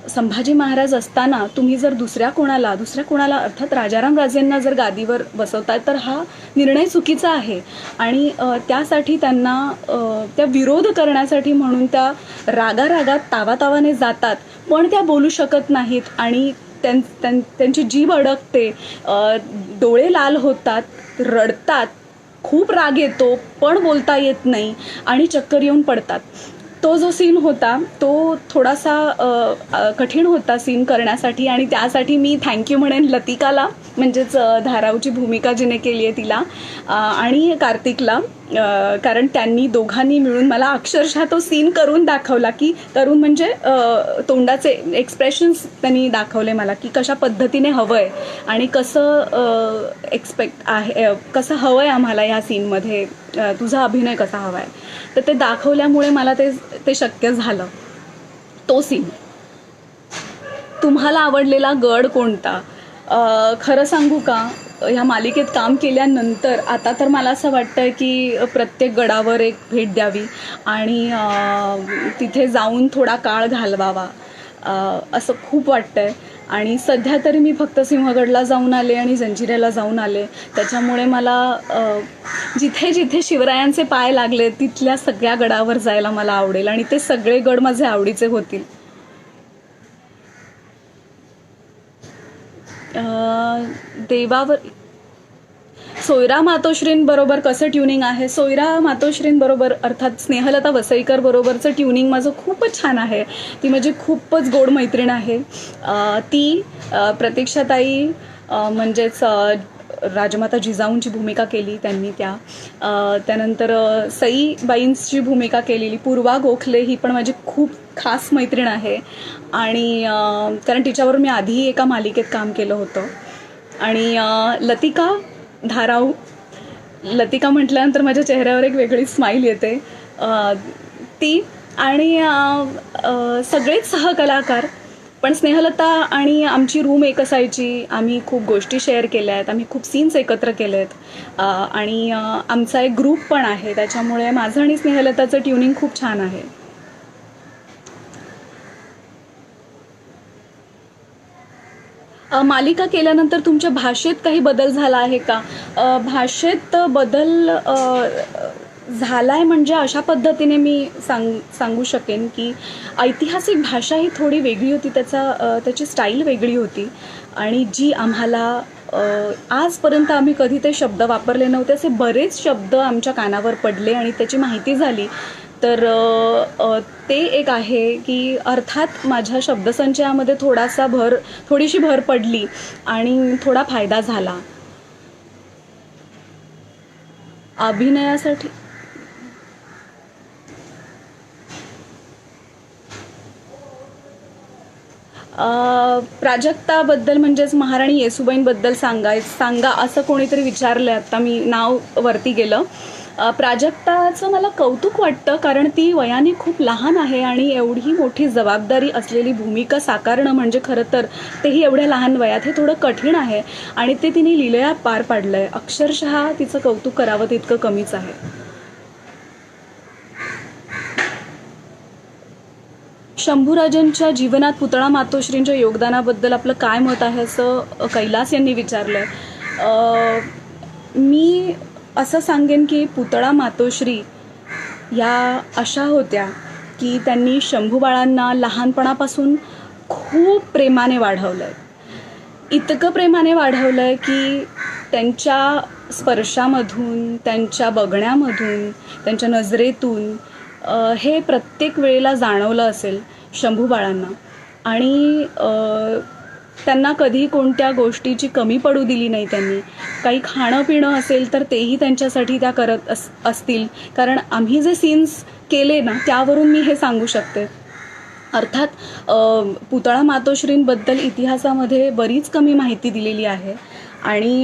संभाजी महाराज असताना तुम्ही जर दुसऱ्या कोणाला अर्थात राजाराम राजेंना जर गादीवर बसवताय तर हा निर्णय चुकीचा आहे. आणि त्यासाठी त्यांना त्या विरोध करण्यासाठी म्हणून त्या रागारागात तावातावाने जातात, पण त्या बोलू शकत नाहीत आणि त्यांची जीभ अडकते, डोळे लाल होतात, रडतात, खूप राग येतो पण बोलता येत नाही आणि चक्कर येऊन पडतात. तो जो सीन होता तो थोडासा कठीण होता सीन करण्यासाठी आणि त्यासाठी मी थँक्यू म्हणेन लतिकाला, म्हणजेच धाराऊची भूमिका जिने केली आहे तिला, आणि कार्तिकला, कारण त्यांनी दोघांनी मिळून मला अक्षरशः तो सीन करून दाखवला, की करून म्हणजे तोंडाचे एक्सप्रेशन्स त्यांनी दाखवले मला, की कशा पद्धतीने हवं आहे आणि कसं एक्सपेक्ट आहे, कसं हवं आहे आम्हाला ह्या सीनमध्ये, तुझा अभिनय कसा हवा आहे. तर ते दाखवल्यामुळे मला ते शक्य झालं. तो सीन. तुम्हाला आवडलेला गड कोणता? खरं सांगू का, ह्या मालिकेत काम केल्यानंतर आता तर मला असं वाटतंय की प्रत्येक गडावर एक भेट द्यावी आणि तिथे जाऊन थोडा काळ घालवावा, असं खूप वाटतंय. आणि सध्या तरी मी फक्त सिंहगडला जाऊन आले आणि जंजिऱ्याला जाऊन आले. त्याच्यामुळे मला जिथे जिथे शिवरायांचे पाय लागले तिथल्या सगळ्या गडावर जायला मला आवडेल आणि ते सगळे गड माझे आवडीचे होतील. देवावर सोयरा मातोश्रींबरोबर कसं ट्युनिंग आहे? सोयरा मातोश्रींबरोबर अर्थात स्नेहलता वसईकर बरोबरचं ट्युनिंग माझं खूपच छान आहे. ती माझी खूपच गोड मैत्रीण आहे. ती प्रतीक्षाताई, म्हणजेच राजमाता जिजाऊंची भूमिका केली त्यांनी, त्यानंतर सईबाईंची भूमिका केलेली पूर्वा गोखले, ही पण माझी खूप खास मैत्रीण आहे. आणि कारण तिच्यावर मी आधी एका मालिकेत काम केलं होतं. आणि लतिका धाराऊ, लतिका म्हटल्यानंतर माझ्या चेहऱ्यावर एक वेगळी स्माईल येते. ती आणि सगळेच सहकलाकार. पण स्नेहलता आणि आमची रूम एक असायची, आम्ही खूप गोष्टी शेअर केल्या आहेत, आम्ही खूप सीन्स एकत्र केले आहेत आणि आमचा एक ग्रुप पण आहे. त्याच्यामुळे माझं आणि स्नेहलताचं ट्युनिंग खूप छान आहे. मालिका केल्यानंतर तुमच्या भाषेत काही बदल झाला आहे का? भाषेत बदल झाला आहे म्हणजे अशा पद्धतीने मी सांगू शकेन की ऐतिहासिक भाषा ही थोडी वेगळी होती, त्याची स्टाईल वेगळी होती आणि जी आम्हाला आजपर्यंत आम्ही कधी ते शब्द वापरले नव्हते असे बरेच शब्द आमच्या कानावर पडले आणि त्याची माहिती झाली. तर ते एक आहे की अर्थात माझ्या शब्दसंचयामध्ये थोडीशी भर पडली आणि थोडा फायदा झाला. अभिनयासाठी प्राजक्ताबद्दल म्हणजेच महाराणी येसूबाईंबद्दल सांगा असं कोणीतरी विचारलं. आता मी नाव वरती गेलं. प्राजक्ताचं मला कौतुक वाटतं, कारण ती वयाने खूप लहान आहे आणि एवढी मोठी जबाबदारी असलेली भूमिका साकारणं म्हणजे खरं तर तेही एवढ्या लहान वयात हे थोडं कठीण आहे आणि ते तिने लीलया पार पाडलं आहे. अक्षरशः तिचं कौतुक करावं तितकं कमीच आहे. शंभूराजांच्या जीवनात पुतळा मातोश्रींच्या योगदानाबद्दल आपलं काय मत आहे असं कैलास यांनी विचारलं. मी असं सांगेन की पुतळा मातोश्री या अशा होत्या की त्यांनी शंभूबाळांना लहानपणापासून खूप प्रेमाने वाढवलं आहे. इतकं प्रेमाने वाढवलं आहे की त्यांच्या स्पर्शामधून, त्यांच्या बघण्यामधून, त्यांच्या नजरेतून हे प्रत्येक वेळेला जाणवलं असेल शंभूबाळांना. आणि त्यांना कधी कोणत्या गोष्टीची कमी पडू दिली नाही त्यांनी. काही खाणं पिणं असेल तर तेही त्यांच्यासाठी त्या करत असतील, कारण आम्ही जे सीन्स केले ना त्यावरून मी हे सांगू शकते. अर्थात पुतळा मातोश्रींबद्दल इतिहासामध्ये बरीच कमी माहिती दिलेली आहे आणि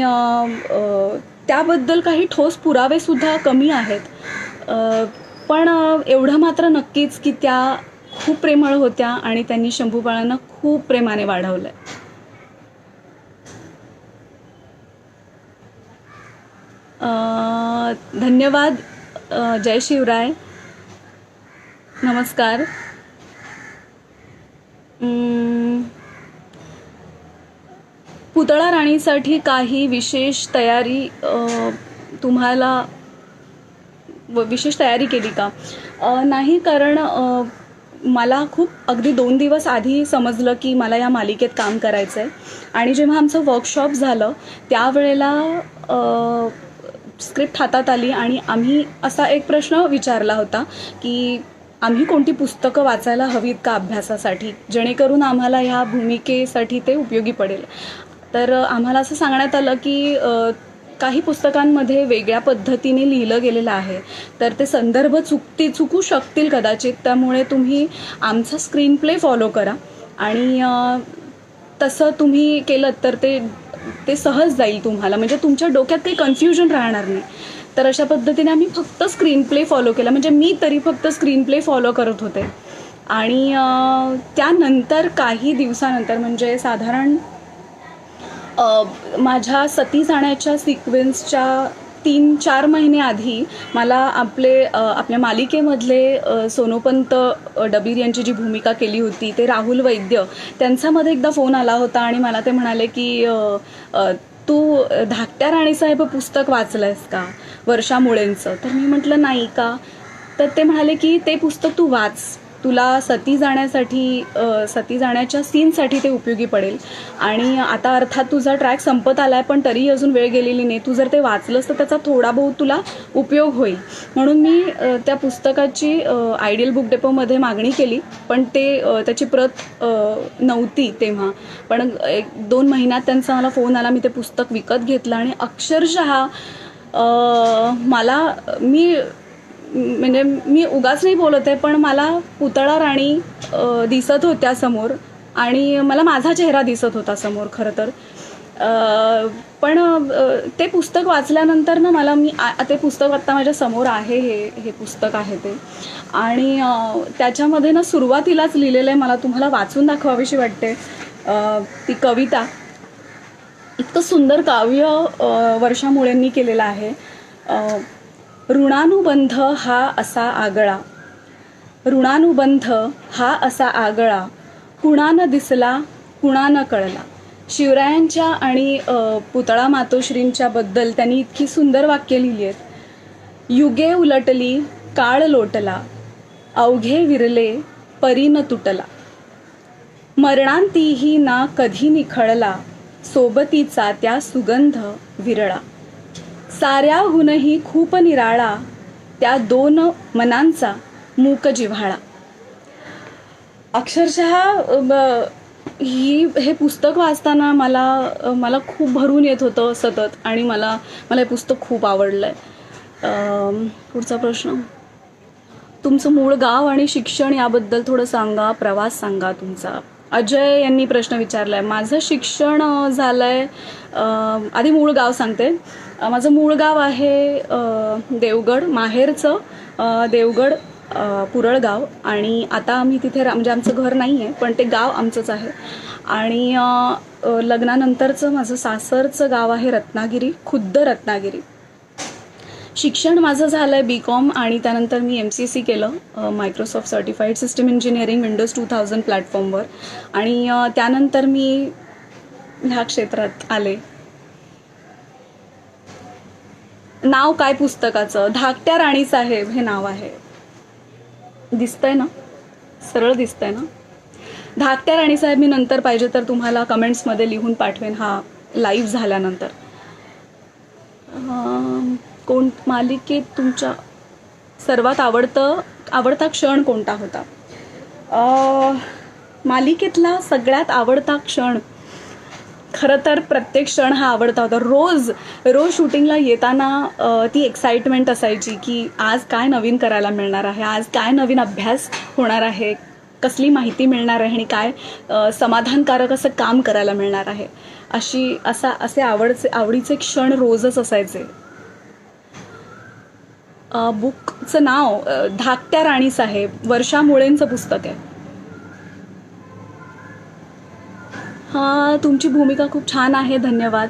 त्याबद्दल काही ठोस पुरावेसुद्धा कमी आहेत. पण एवढं मात्र नक्कीच की त्या खूप प्रेमळ होत्या आणि त्यांनी शंभू बाळांना खूप प्रेमाने वाढवलं. धन्यवाद. जय शिवराय. नमस्कार. पुतळा राणीसाठी काही विशेष तयारी तुम्हाला विशेष तयारी केली का? नाही, कारण मला खूप अगदी 2 दिवस आधी समजलं की मला या मालिकेत काम करायचं आहे आणि जेव्हा आमचं वर्कशॉप झालं त्यावेळेला स्क्रिप्ट हातात आली आणि आम्ही असा एक प्रश्न विचारला होता की आम्ही कोणती पुस्तकं वाचायला हवीत का अभ्यासासाठी, जेणेकरून आम्हाला ह्या भूमिकेसाठी ते उपयोगी पडेल. तर आम्हाला असं सांगण्यात आलं की काही पुस्तकांमध्ये वेगळ्या पद्धतीने लिहिलं गेलेलं आहे, तर ते संदर्भ चुकू शकतील कदाचित, त्यामुळे तुम्ही आमचा स्क्रीन प्ले फॉलो करा आणि तसं तुम्ही केलं तर ते सहज जाईल तुम्हाला, म्हणजे तुमच्या डोक्यात काही कन्फ्युजन राहणार नाही. तर अशा पद्धतीने आम्ही फक्त स्क्रीन प्ले फॉलो केला, म्हणजे मी तरी फक्त स्क्रीन प्ले फॉलो करत होते. आणि त्यानंतर काही दिवसानंतर, म्हणजे साधारण माझ्या सती जाण्याच्या सिक्वेन्सच्या 3-4 महिने आधी मला आपल्या मालिकेमधले सोनोपंत डबीर यांची जी भूमिका केली होती ते राहुल वैद्य, त्यांच्यामध्ये एकदा फोन आला होता आणि मला ते म्हणाले की तू धाकट्या राणीसाहेब पुस्तक वाचलंयस का, वर्षा मुळेंचं? तर मी म्हटलं नाही का. तर ते म्हणाले की ते पुस्तक तू वाच, तुला सती जाण्याच्या सीनसाठी ते उपयोगी पडेल. आणि आता अर्थात तुझा ट्रॅक संपत आलाय, पण तरी अजून वेळ गेलेली नाही, तू जर ते वाचलंस तर त्याचा थोडा बहुत तुला उपयोग होईल. म्हणून मी त्या पुस्तकाची आयडियल बुक डेपोमध्ये मागणी केली, पण त्याची प्रत नव्हती तेव्हा. पण 1-2 महिन्यात त्यांचा मला फोन आला, मी ते पुस्तक विकत घेतलं आणि अक्षरशः मी उगाच नाही बोलत आहे, पण मला पुतळा राणी दिसत होत्या समोर आणि मला माझा चेहरा दिसत होता समोर खरं तर. पण ते पुस्तक वाचल्यानंतर ना ते पुस्तक आत्ता माझ्या समोर आहे, हे पुस्तक आहे ते. आणि त्याच्यामध्ये ना सुरुवातीलाच लिहिलेलं आहे, मला तुम्हाला वाचून दाखवावीशी वाटते ती कविता. इतकं सुंदर काव्य वर्षा मुळेंनी केलेलं आहे. ऋणानुबंध हा असा आगळा, ऋणानुबंध हा असा आगळा, कुणानं दिसला कुणानं कळला. शिवरायांच्या आणि पुतळा मातोश्रींच्या बद्दल त्यांनी इतकी सुंदर वाक्य लिहिली आहेत. युगे उलटली काळ लोटला, अवघे विरले परीन तुटला, मरणांतीही ना कधी निखळला, सोबतीचा त्या सुगंध विरळा. साऱ्याहूनही खूप निराळा, त्या 2 मनांचा मूक जिव्हाळा. अक्षरशः हे पुस्तक वाचताना मला खूप भरून येत होतं सतत आणि मला हे पुस्तक खूप आवडलंय. पुढचा प्रश्न, तुमचं मूळ गाव आणि शिक्षण याबद्दल थोडं सांगा, प्रवास सांगा तुमचा. अजय यांनी प्रश्न विचारलाय. माझं शिक्षण झालंय, आधी मूळ गाव सांगते. माझं मूळ गाव आहे देवगड, माहेरचं देवगड पुरळगाव, आणि आता आम्ही तिथे म्हणजे आमचं घर नाही आहे, पण ते गाव आमचंच आहे. आणि लग्नानंतरचं माझं सासरचं गाव आहे रत्नागिरी, खुद्द रत्नागिरी. शिक्षण माझं झालं आहे BCom आणि त्यानंतर मी MCC केलं, Microsoft certified system engineering Windows 2000 प्लॅटफॉर्मवर. आणि त्यानंतर मी ह्या क्षेत्रात आले. नाव काय पुस्तकाचं? धाकट्या राणीसाहेब हे नाव आहे. दिसतंय ना, सरळ दिसतंय ना. धाकट्या राणीसाहेब मी नंतर पाहिजे तर तुम्हाला कमेंट्समध्ये लिहून पाठवेन, हा लाईव्ह झाल्यानंतर. मालिकेत तुमच्या सर्वात आवडता क्षण कोणता होता? मालिकेतला सगळ्यात आवडता क्षण, खरं तर प्रत्येक क्षण हा आवडता होता. रोज शूटिंगला येताना ती एक्साइटमेंट असायची की आज काय नवीन करायला मिळणार आहे, आज काय नवीन अभ्यास होणार आहे, कसली माहिती मिळणार आहे आणि काय समाधानकारक असं काम करायला मिळणार आहे. असे आवडीचे क्षण रोजच असायचे. बुकचं नाव धाकट्या राणी साहेब, वर्षा मुळेंचं पुस्तक आहे. हां, तुमची भूमिका खूप छान आहे, धन्यवाद.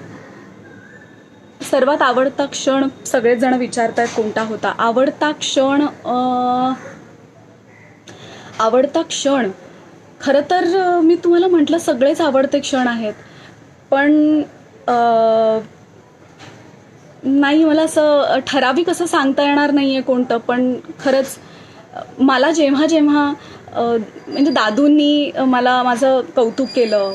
सर्वात आवडता क्षण सगळेच जण विचारतायत कोणता होता. आवडता क्षण खरं तर मी तुम्हाला म्हटलं सगळेच आवडते क्षण आहेत, पण नाही, मला असं ठराविक असं सांगता येणार नाही आहे कोणतं. पण खरंच मला जेव्हा जेव्हा म्हणजे दादूंनी मला माझं कौतुक केलं,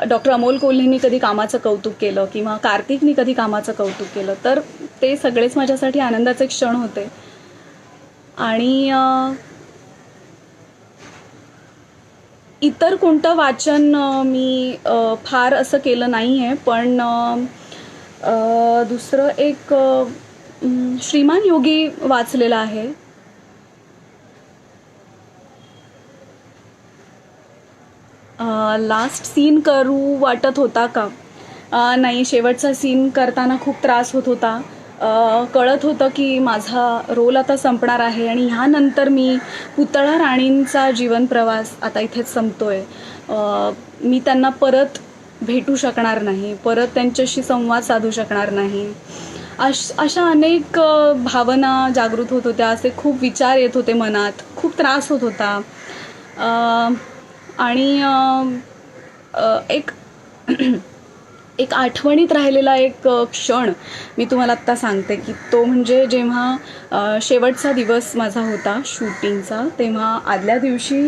डॉक्टर अमोल कोल्हेंनी कधी कामाचं कौतुक केलं किंवा कार्तिकनी कधी कामाचं कौतुक केलं, तर ते सगळेच माझ्यासाठी आनंदाचे क्षण होते. आणि इतर कोणतं वाचन मी फार असं केलं नाही आहे. पण दुसरं एक श्रीमान योगी वाचलेलं आहे. लास्ट सीन करू वाटत होता का? नाही, शेवटचा सीन करताना खूप त्रास होत होता. कळत होतं की माझा रोल आता संपणार आहे आणि ह्यानंतर मी पुतळा राणींचा जीवनप्रवास आता इथेच संपतोय. मी त्यांना परत भेटू शकणार नाही, परत त्यांच्याशी संवाद साधू शकणार नाही. अशा अनेक भावना जागृत होत होत्या, असे खूप विचार येत होते मनात, खूप त्रास होत होता. आणि एक एक आठवणीत राहिलेला एक क्षण मी तुम्हाला आत्ता सांगते की तो म्हणजे जेव्हा शेवटचा दिवस माझा होता शूटिंगचा, तेव्हा आदल्या दिवशी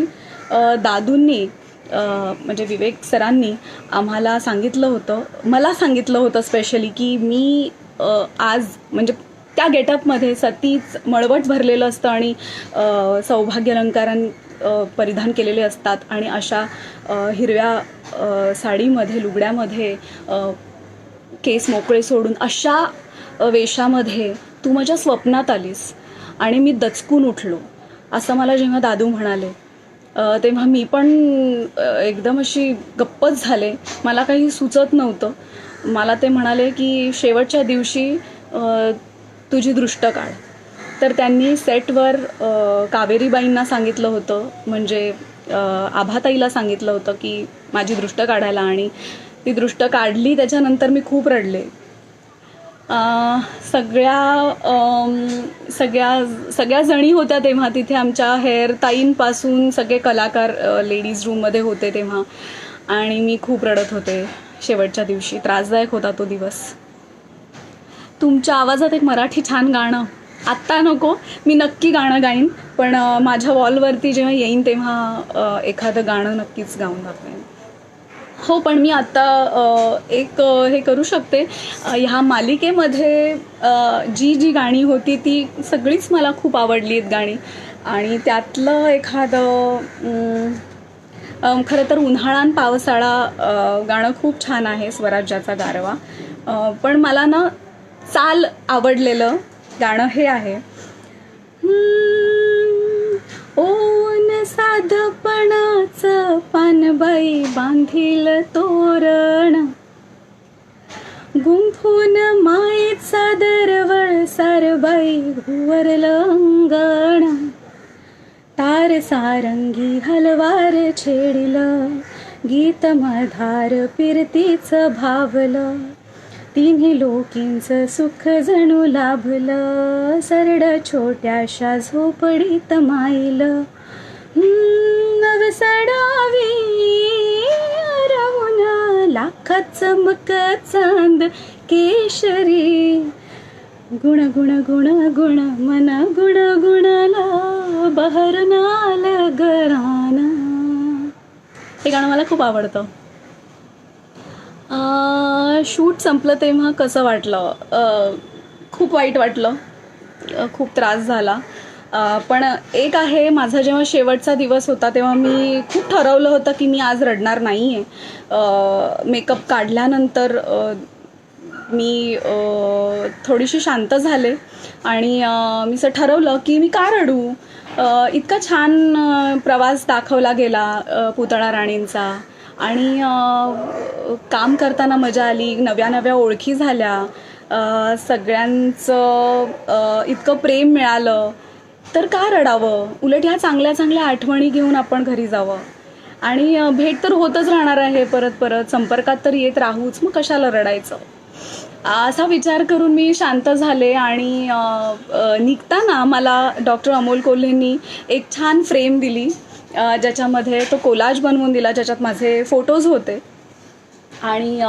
दादूंनी म्हणजे विवेक सरांनी आम्हाला सांगितलं होतं, मला सांगितलं होतं स्पेशली, की मी आज म्हणजे त्या गेटअपमध्ये सतीच मळवट भरलेलं असतं आणि सौभाग्यालंकारां परिधान केलेले असतात आणि अशा हिरव्या साडीमध्ये, लुगड्यामध्ये, केस मोकळे सोडून अशा वेशामध्ये तू माझ्या स्वप्नात आलीस आणि मी दचकून उठलो, असं मला जेव्हा दादू म्हणाले तेव्हा मी पण एकदम अशी गप्पच झाले. मला काही सुचत नव्हतं. मला ते म्हणाले की शेवटच्या दिवशी तुझी दृष्ट काढ. तर त्यांनी सेटवर कावेरीबाईंना सांगितलं होतं, म्हणजे आभाताईला सांगितलं होतं की माझी दृष्ट काढायला, आणि ती दृष्ट काढली. त्याच्यानंतर मी खूप रडले. सगळ्या जणी होत्या तेव्हा तिथे, आमच्या हेअर ताईंपासून सगळे कलाकार लेडीज रूममध्ये होते तेव्हा, आणि मी खूप रडत होते शेवटच्या दिवशी. त्रासदायक होता तो दिवस. तुमच्या आवाजात एक मराठी छान गाणं, आत्ता नको, मी नक्की गाणं गाईन, पण माझ्या वॉलवरती जेव्हा येईन तेव्हा एखादं गाणं नक्कीच गाऊन दाखवेन. हो, पण मी आत्ता एक हे करू शकते. ह्या मालिकेमध्ये जी गाणी होती ती सगळीच मला खूप आवडली आहेत गाणी, आणि त्यातलं एखादं खरं तर उन्हाळा आणि पावसाळा गाणं खूप छान आहे, स्वराज्याचा गारवा. पण मला ना चाल आवडलेलं गाणं हे आहे, ओन साधपणाचं पानबाई बांधील तोरण, गुंफून मायेचा दरवळ सारबाई हुवरलं अंगण, तार सारंगी हलवार छेडिलं, गीत मधार पिरतीचं भावलं, तिन्ही लोकींचं सुख जणू लाभलं, सरड छोट्याशा झोपडीत माईलं, नवसडावी रवून लाखात चमक चांद केशरी, गुण गुण गुण गुण मन गुण गुणला बहरून आलं गरान. हे गाणं मला खूप आवडतं. शूट संपलं तेव्हा कसं वाटलं? खूप वाईट वाटलं, खूप त्रास झाला. पण एक आहे, माझा जेव्हा शेवटचा दिवस होता तेव्हा मी खूप ठरवलं होतं की मी आज रडणार नाही आहे. मेकअप काढल्यानंतर मी थोडीशी शांत झाले आणि मी असं ठरवलं की मी का रडू. इतका छान प्रवास दाखवला गेला पुतळा राणींचा, आणि काम करताना मजा आली, नव्या नव्या ओळखी झाल्या, सगळ्यांचं इतकं प्रेम मिळालं तर का रडावं. उलट ह्या चांगल्या चांगल्या आठवणी घेऊन आपण घरी जावं. आणि भेट तर होतच राहणार आहे, परत परत संपर्कात तर येत राहूच, मग कशाला रडायचं. असा विचार करून मी शांत झाले. आणि निघताना मला डॉक्टर अमोल कोल्हेंनी एक छान फ्रेम दिली, ज्याच्यामध्ये तो कोलाज बनवून दिला, ज्याच्यात माझे फोटोज होते. आणि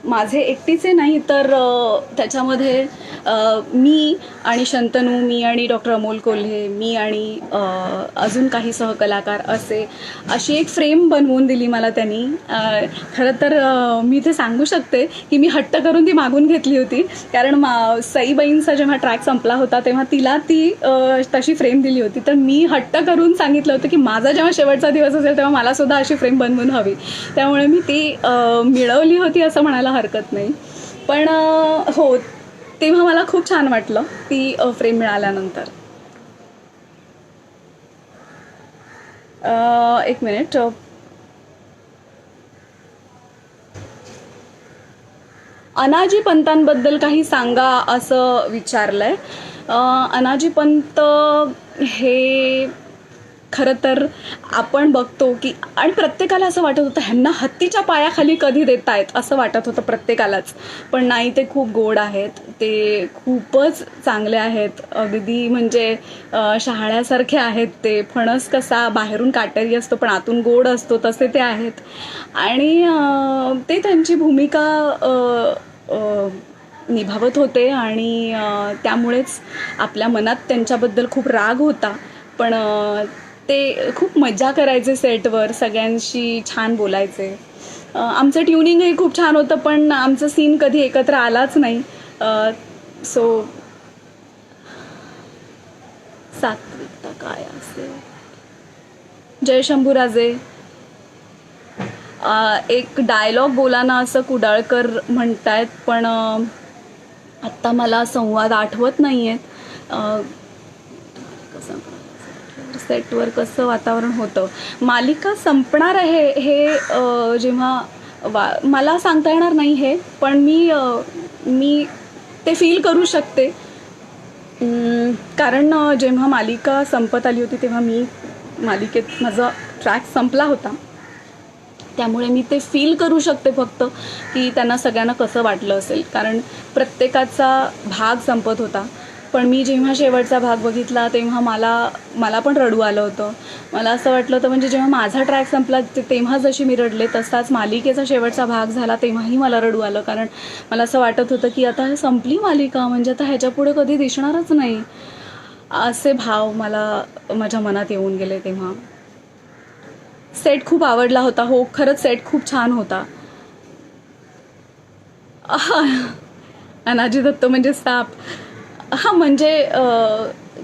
माझे एकटीचे नाही तर त्याच्यामध्ये मी आणि शंतनू, मी आणि डॉक्टर अमोल कोल्हे, मी आणि अजून काही सहकलाकार अशी एक फ्रेम बनवून दिली मला त्यांनी. खरं तर मी ते सांगू शकते की मी हट्ट करून ती मागून घेतली होती, कारण सईबाईंचा जेव्हा ट्रॅक संपला होता तेव्हा तिला ती तशी फ्रेम दिली होती. तर मी हट्ट करून सांगितलं होतं की माझा जेव्हा शेवटचा दिवस असेल तेव्हा मला सुद्धा अशी फ्रेम बनवून हवी. त्यामुळे मी ती मिळवली होती असं म्हणायला हरकत नाही. पण हो, तेव्हा मला खूप छान वाटलं ती फ्रेम मिळाल्यानंतर. एक मिनिट. अनाजी पंतांबद्दल काही सांगा असं विचारलंय. अनाजी पंत हे खरं तर आपण बघतो की, आणि प्रत्येकाला असं वाटत होतं ह्यांना हत्तीच्या पायाखाली कधी देत आहेत असं वाटत होतं प्रत्येकालाच. पण नाही, ते खूप गोड आहेत, ते खूपच चांगले आहेत. अगदी म्हणजे शहाळ्यासारखे आहेत ते. फणस कसा बाहेरून काटेरी असतो पण आतून गोड असतो, तसे ते आहेत. आणि ते त्यांची भूमिका निभावत होते. आणि त्यामुळेच आपल्या मनात त्यांच्याबद्दल खूप राग होता. पण ते खूप मजा करायचे सेटवर, सगळ्यांशी छान बोलायचे. आमचं ट्युनिंगही खूप छान होतं, पण आमचं सीन कधी एकत्र आलाच नाही. सो सात्विकता काय असेल. जय शंभूराजे. एक डायलॉग बोला ना असं कुडाळकर म्हणतायत, पण आत्ता मला संवाद आठवत नाही आहेत. सेटवर कसं वातावरण होतं. मालिका संपणार आहे हे जेव्हा मला सांगता येणार नाही हे, पण मी ते फील करू शकते. कारण जेव्हा मालिका संपत आली होती तेव्हा मालिकेत माझा ट्रॅक संपला होता. त्यामुळे मी ते फील करू शकते फक्त की त्यांना सगळ्यांना कसं वाटलं असेल, कारण प्रत्येकाचा भाग संपत होता. पण मी जेव्हा शेवटचा भाग बघितला तेव्हा मला पण रडू आलं होतं. मला असं वाटलं होतं, म्हणजे जेव्हा माझा ट्रॅक संपला तेव्हा जशी मी रडले, तसाच मालिकेचा शेवटचा भाग झाला तेव्हाही मला रडू आलं. कारण मला असं वाटत होतं की आता संपली मालिका, म्हणजे आता ह्याच्यापुढे कधी दिसणारच नाही, असे भाव मला माझ्या मनात येऊन गेले तेव्हा. सेट खूप आवडला होता. हो, खरंच सेट खूप छान होता. अनाजी दत्त म्हणजे साप. म्हणजे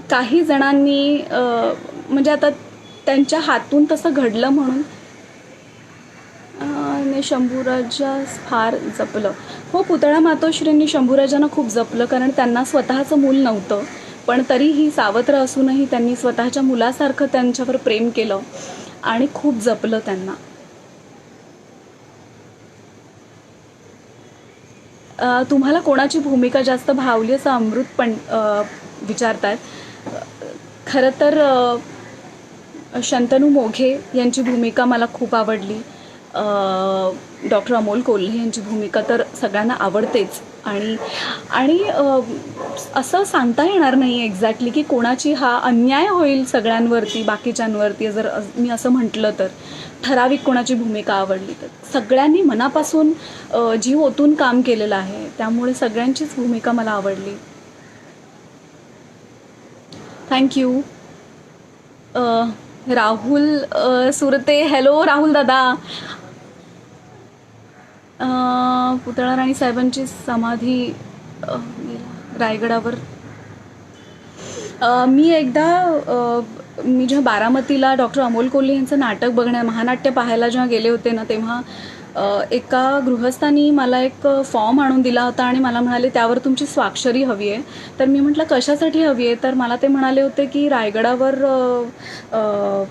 काही जणांनी म्हणजे आता त्यांच्या हातून तसं घडलं म्हणून शंभूराजा फार जपलं. हो, पुतळा मातोश्रींनी शंभूराजांना खूप जपलं, कारण त्यांना स्वतःचं मूल नव्हतं, पण तरीही सावत्र असूनही त्यांनी स्वतःच्या मुलासारखं त्यांच्यावर प्रेम केलं आणि खूप जपलं त्यांना. तुम्हाला कोणाची भूमिका जास्त भावली असं अमृत पण विचारतात. खरं तर शंतनू मोघे यांची भूमिका मला खूप आवडली. डॉक्टर अमोल कोल्हे यांची भूमिका तर सगळ्यांना आवडतेच. आणि असं सांगता येणार नाही एक्झॅक्टली की कोणाची हा अन्याय होईल सगळ्यांवरती, बाकीच्यांवरती जर मी असं म्हटलं तर. ठराविक कोणाची भूमिका आवडली तर सगळ्यांनी मनापासून जीव ओतून काम केलेलं आहे, त्यामुळे सगळ्यांचीच भूमिका मला आवडली. थँक्यू. राहुल सुरते. हॅलो राहुल दादा. पुतळा राणी साहेबांची समाधी रायगडावर. मी जेव्हा बारामतीला डॉक्टर अमोल कोल्हे यांचं नाटक महानाट्य पाहायला जेव्हा गेले होते ना, तेव्हा एका गृहस्थानी मला एक फॉर्म आणून दिला होता आणि मला म्हणाले त्यावर तुमची स्वाक्षरी हवी आहे. तर मी म्हटलं कशासाठी हवी आहे. तर मला ते म्हणाले होते की रायगडावर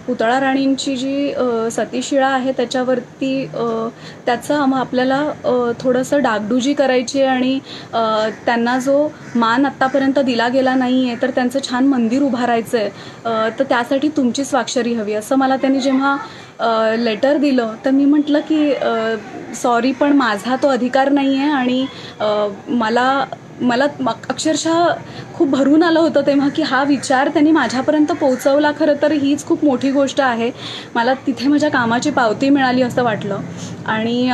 पुतळा राणींची जी सतीशिळा आहे त्याच्यावरती त्याचं आपल्याला थोडंसं डागडुजी करायची आहे आणि त्यांना जो मान आत्तापर्यंत दिला गेला नाही आहे तर त्यांचं छान मंदिर उभारायचं आहे. तर त्यासाठी तुमची स्वाक्षरी हवी. असं मला त्यांनी जेव्हा लेटर दिलं तर मी म्हटलं की सॉरी पण माझा तो अधिकार नाही आहे आणि मला मला अक्षरशः खूप भरून आलं होतं तेव्हा की हा विचार त्यांनी माझ्यापर्यंत पोहोचवला. खरं तर हीच खूप मोठी गोष्ट आहे. मला तिथे माझ्या कामाची पावती मिळाली असं वाटलं आणि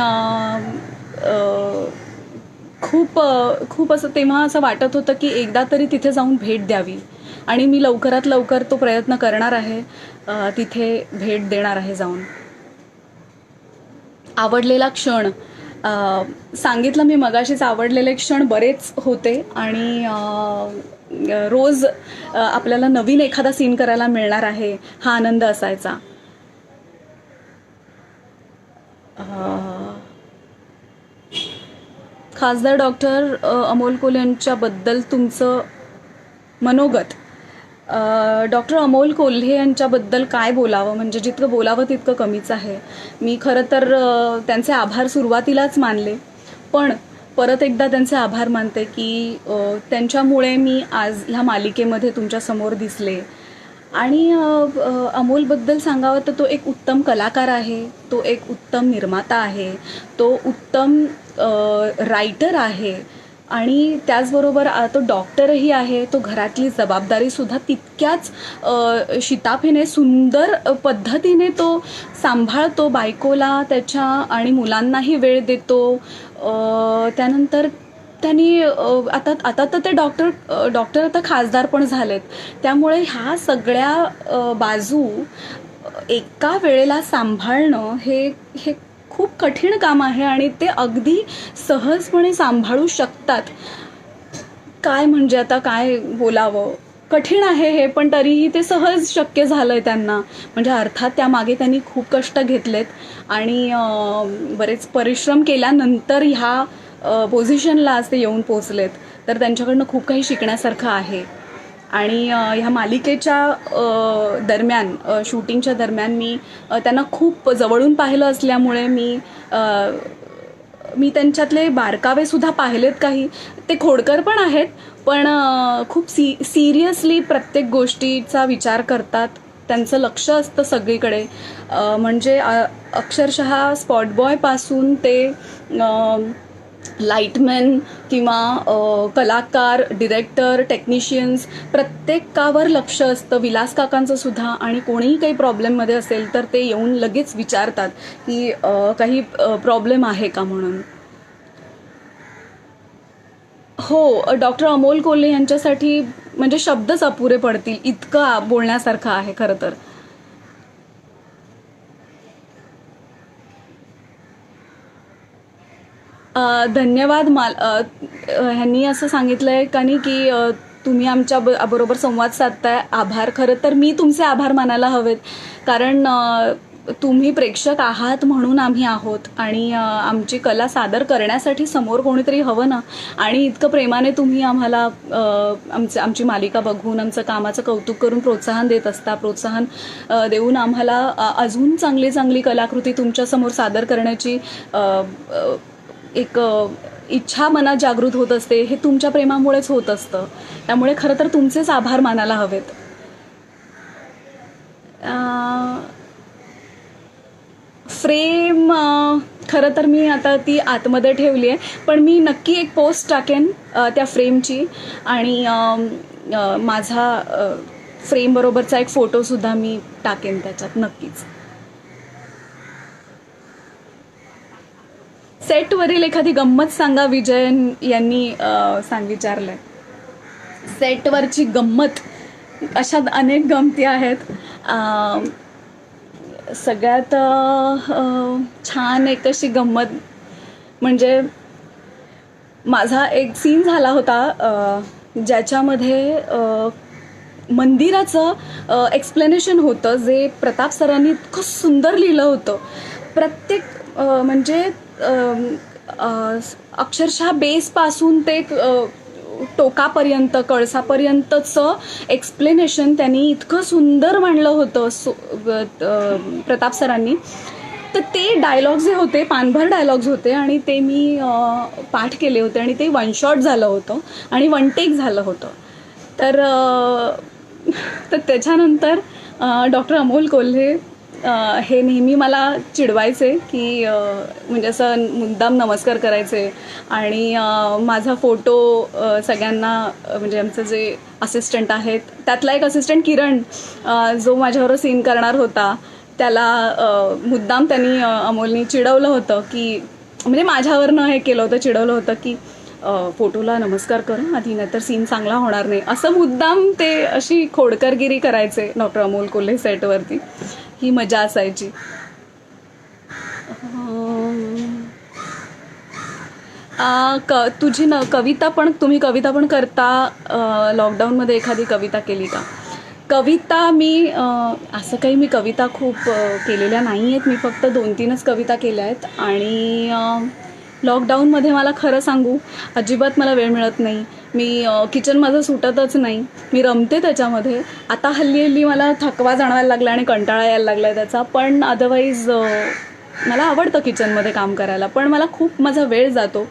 खूप असं तेव्हा असं वाटत होतं की एकदा तरी तिथे जाऊन भेट द्यावी आणि मी लवकरात लवकर तो प्रयत्न करणार आहे. तिथे भेट देणार आहे जाऊन. आवडलेला क्षण सांगितलं मी मगाशीच. आवडलेले क्षण बरेच होते आणि रोज आपल्याला नवीन एखादा सीन करायला मिळणार आहे हा आनंद असायचा. खासदार डॉक्टर अमोल कोल्हे यांच्याबद्दल तुमचं मनोगत. डॉक्टर अमोल कोल्हे यांच्याबद्दल काय बोलावं, म्हणजे जितकं बोलावं तितकं कमीच आहे. मी खरं तर त्यांचे आभार सुरुवातीलाच मानले पण परत एकदा त्यांचे आभार मानते की त्यांच्यामुळे मी आज ह्या मालिकेमध्ये तुमच्यासमोर दिसले. आणि अमोलबद्दल सांगावं तर तो एक उत्तम कलाकार आहे, तो एक उत्तम निर्माता आहे, तो उत्तम रायटर आहे आणि त्याचबरोबर तो डॉक्टरही आहे. तो घरातली जबाबदारीसुद्धा तितक्याच शिताफीने सुंदर पद्धतीने तो सांभाळतो. बायकोला त्याच्या आणि मुलांनाही वेळ देतो. त्यानंतर त्यांनी आता तर ते डॉक्टर आता खासदार पण झालेत. त्यामुळे ह्या सगळ्या बाजू एका वेळेला सांभाळणं हे खूप कठीण काम आहे आणि ते अगदी सहजपणे सांभाळू शकतात. काय म्हणजे आता काय बोलावं, कठीण आहे हे, पण तरीही ते सहज शक्य झालंय त्यांना. म्हणजे अर्थात त्यामागे त्यांनी खूप कष्ट घेतलेत आणि बरेच परिश्रम केल्यानंतर ह्या पोझिशनला आज ते येऊन पोचलेत. तर त्यांच्याकडनं खूप काही शिकण्यासारखं आहे. आणि ह्या मालिकेच्या दरम्यान शूटिंगच्या दरम्यान मी त्यांना खूप जवळून पाहिलं असल्यामुळे मी त्यांच्यातले बारकावेसुद्धा पाहिलेत काही. ते खोडकर पण आहेत पण खूप सिरियसली प्रत्येक गोष्टीचा विचार करतात. त्यांचं लक्ष असतं सगळीकडे. म्हणजे अक्षरशः स्पॉट बॉयपासून ते लाईटमॅन किंवा कलाकार, डिरेक्टर, टेक्निशियन्स प्रत्येकावर लक्ष असतं. विलास काकांचं सुद्धा. आणि कोणीही काही प्रॉब्लेममध्ये असेल तर ते येऊन लगेच विचारतात की काही प्रॉब्लेम आहे का म्हणून. हो, डॉक्टर अमोल कोल्हे यांच्यासाठी म्हणजे शब्दच अपुरे पडतील इतकं बोलण्यासारखं आहे खरं तर. धन्यवाद. ह्यांनी असं सांगितलंय का नाही की तुम्ही आमच्या बरोबर संवाद साधताय. आभार. खरं तर मी तुमचे आभार मानायला हवेत कारण तुम्ही प्रेक्षक आहात म्हणून आम्ही आहोत आणि आमची कला सादर करण्यासाठी समोर कोणीतरी हवं ना. आणि इतकं प्रेमाने तुम्ही आम्हाला आमची मालिका बघून आमचं कामाचं कौतुक करून प्रोत्साहन देत असता. प्रोत्साहन देऊन आम्हाला अजून चांगली चांगली कलाकृती तुमच्यासमोर सादर करण्याची एक इच्छा मनात जागृत होत असते. हे तुमच्या प्रेमामुळेच होत असतं. त्यामुळे खरं तर तुमचेच आभार मानायला हवेत. फ्रेम खरं तर मी आता ती आतमध्ये ठेवली आहे पण मी नक्की एक पोस्ट टाकेन त्या फ्रेमची आणि माझा फ्रेम बरोबरचा एक फोटोसुद्धा मी टाकेन त्याच्यात नक्कीच. सेटवरील एखादी गंमत सांगा विजयन यांनी विचारलंय. सेटवरची गंमत अशा अनेक गमती आहेत. सगळ्यात छान एक अशी गंमत म्हणजे माझा एक सीन झाला होता ज्याच्यामध्ये मंदिराचं एक्सप्लेनेशन होतं जे प्रताप सरांनी इतकं सुंदर लिहिलं होतं. प्रत्येक म्हणजे अक्षरशः बेसपासून ते टोकापर्यंत कळसापर्यंतचं एक्सप्लेनेशन त्यांनी इतकं सुंदर मांडलं होतं प्रताप सरांनी. तर ते डायलॉग्स जे होते पानभर डायलॉग्स होते आणि ते मी पाठ केले होते आणि ते वन शॉट झालं होतं आणि वन टेक झालं होतं. तर त्याच्यानंतर डॉक्टर अमोल कोल्हे हे नेहमी मला चिडवायचे की म्हणजे असं मुद्दाम नमस्कार करायचे आणि माझा फोटो सगळ्यांना म्हणजे आमचे जे असिस्टंट आहेत त्यातला एक असिस्टंट किरण जो माझ्याबरोबर सीन करणार होता त्याला मुद्दाम त्यांनी अमोलनी चिडवलं होतं की म्हणजे माझ्यावरनं हे केलं होतं चिडवलं होतं की फोटोला नमस्कार कर आधी नाहीतर सीन चांगला होणार नाही असं मुद्दाम ते अशी खोडकरगिरी करायचे डॉक्टर अमोल कोल्हे सेटवरती. ही मजा असायची. तुझी कविता पण तुम्ही कविता पण करता. लॉकडाऊनमध्ये एखादी कविता केली का? कविता मी असं काही मी कविता खूप केलेल्या नाही आहेत. मी फक्त 2-3च कविता केल्या आहेत आणि लॉकडाऊनमध्ये मला खरं सांगू अजिबात मला वेळ मिळत नाही. मी किचन माझं सुटतच नाही. मी रमते त्याच्यामध्ये. आता हल्ली मला थकवा जाणवायला लागला आणि कंटाळा यायला लागला आहे त्याचा. पण अदरवाईज मला आवडतं किचनमध्ये काम करायला पण मला खूप माझा वेळ जातो.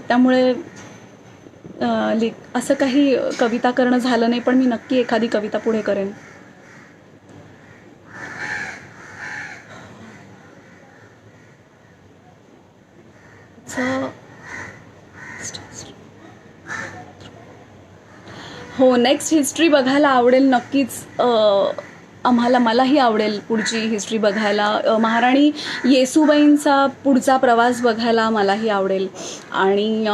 त्यामुळे असं काही कविता करणं झालं नाही पण मी नक्की एखादी कविता पुढे करेन. हो नेक्स्ट हिस्ट्री बघायला आवडेल नक्कीच. मलाही आवडेल पुढची हिस्ट्री बघायला. महाराणी येसूबाईंचा पुढचा प्रवास बघायला मलाही आवडेल आणि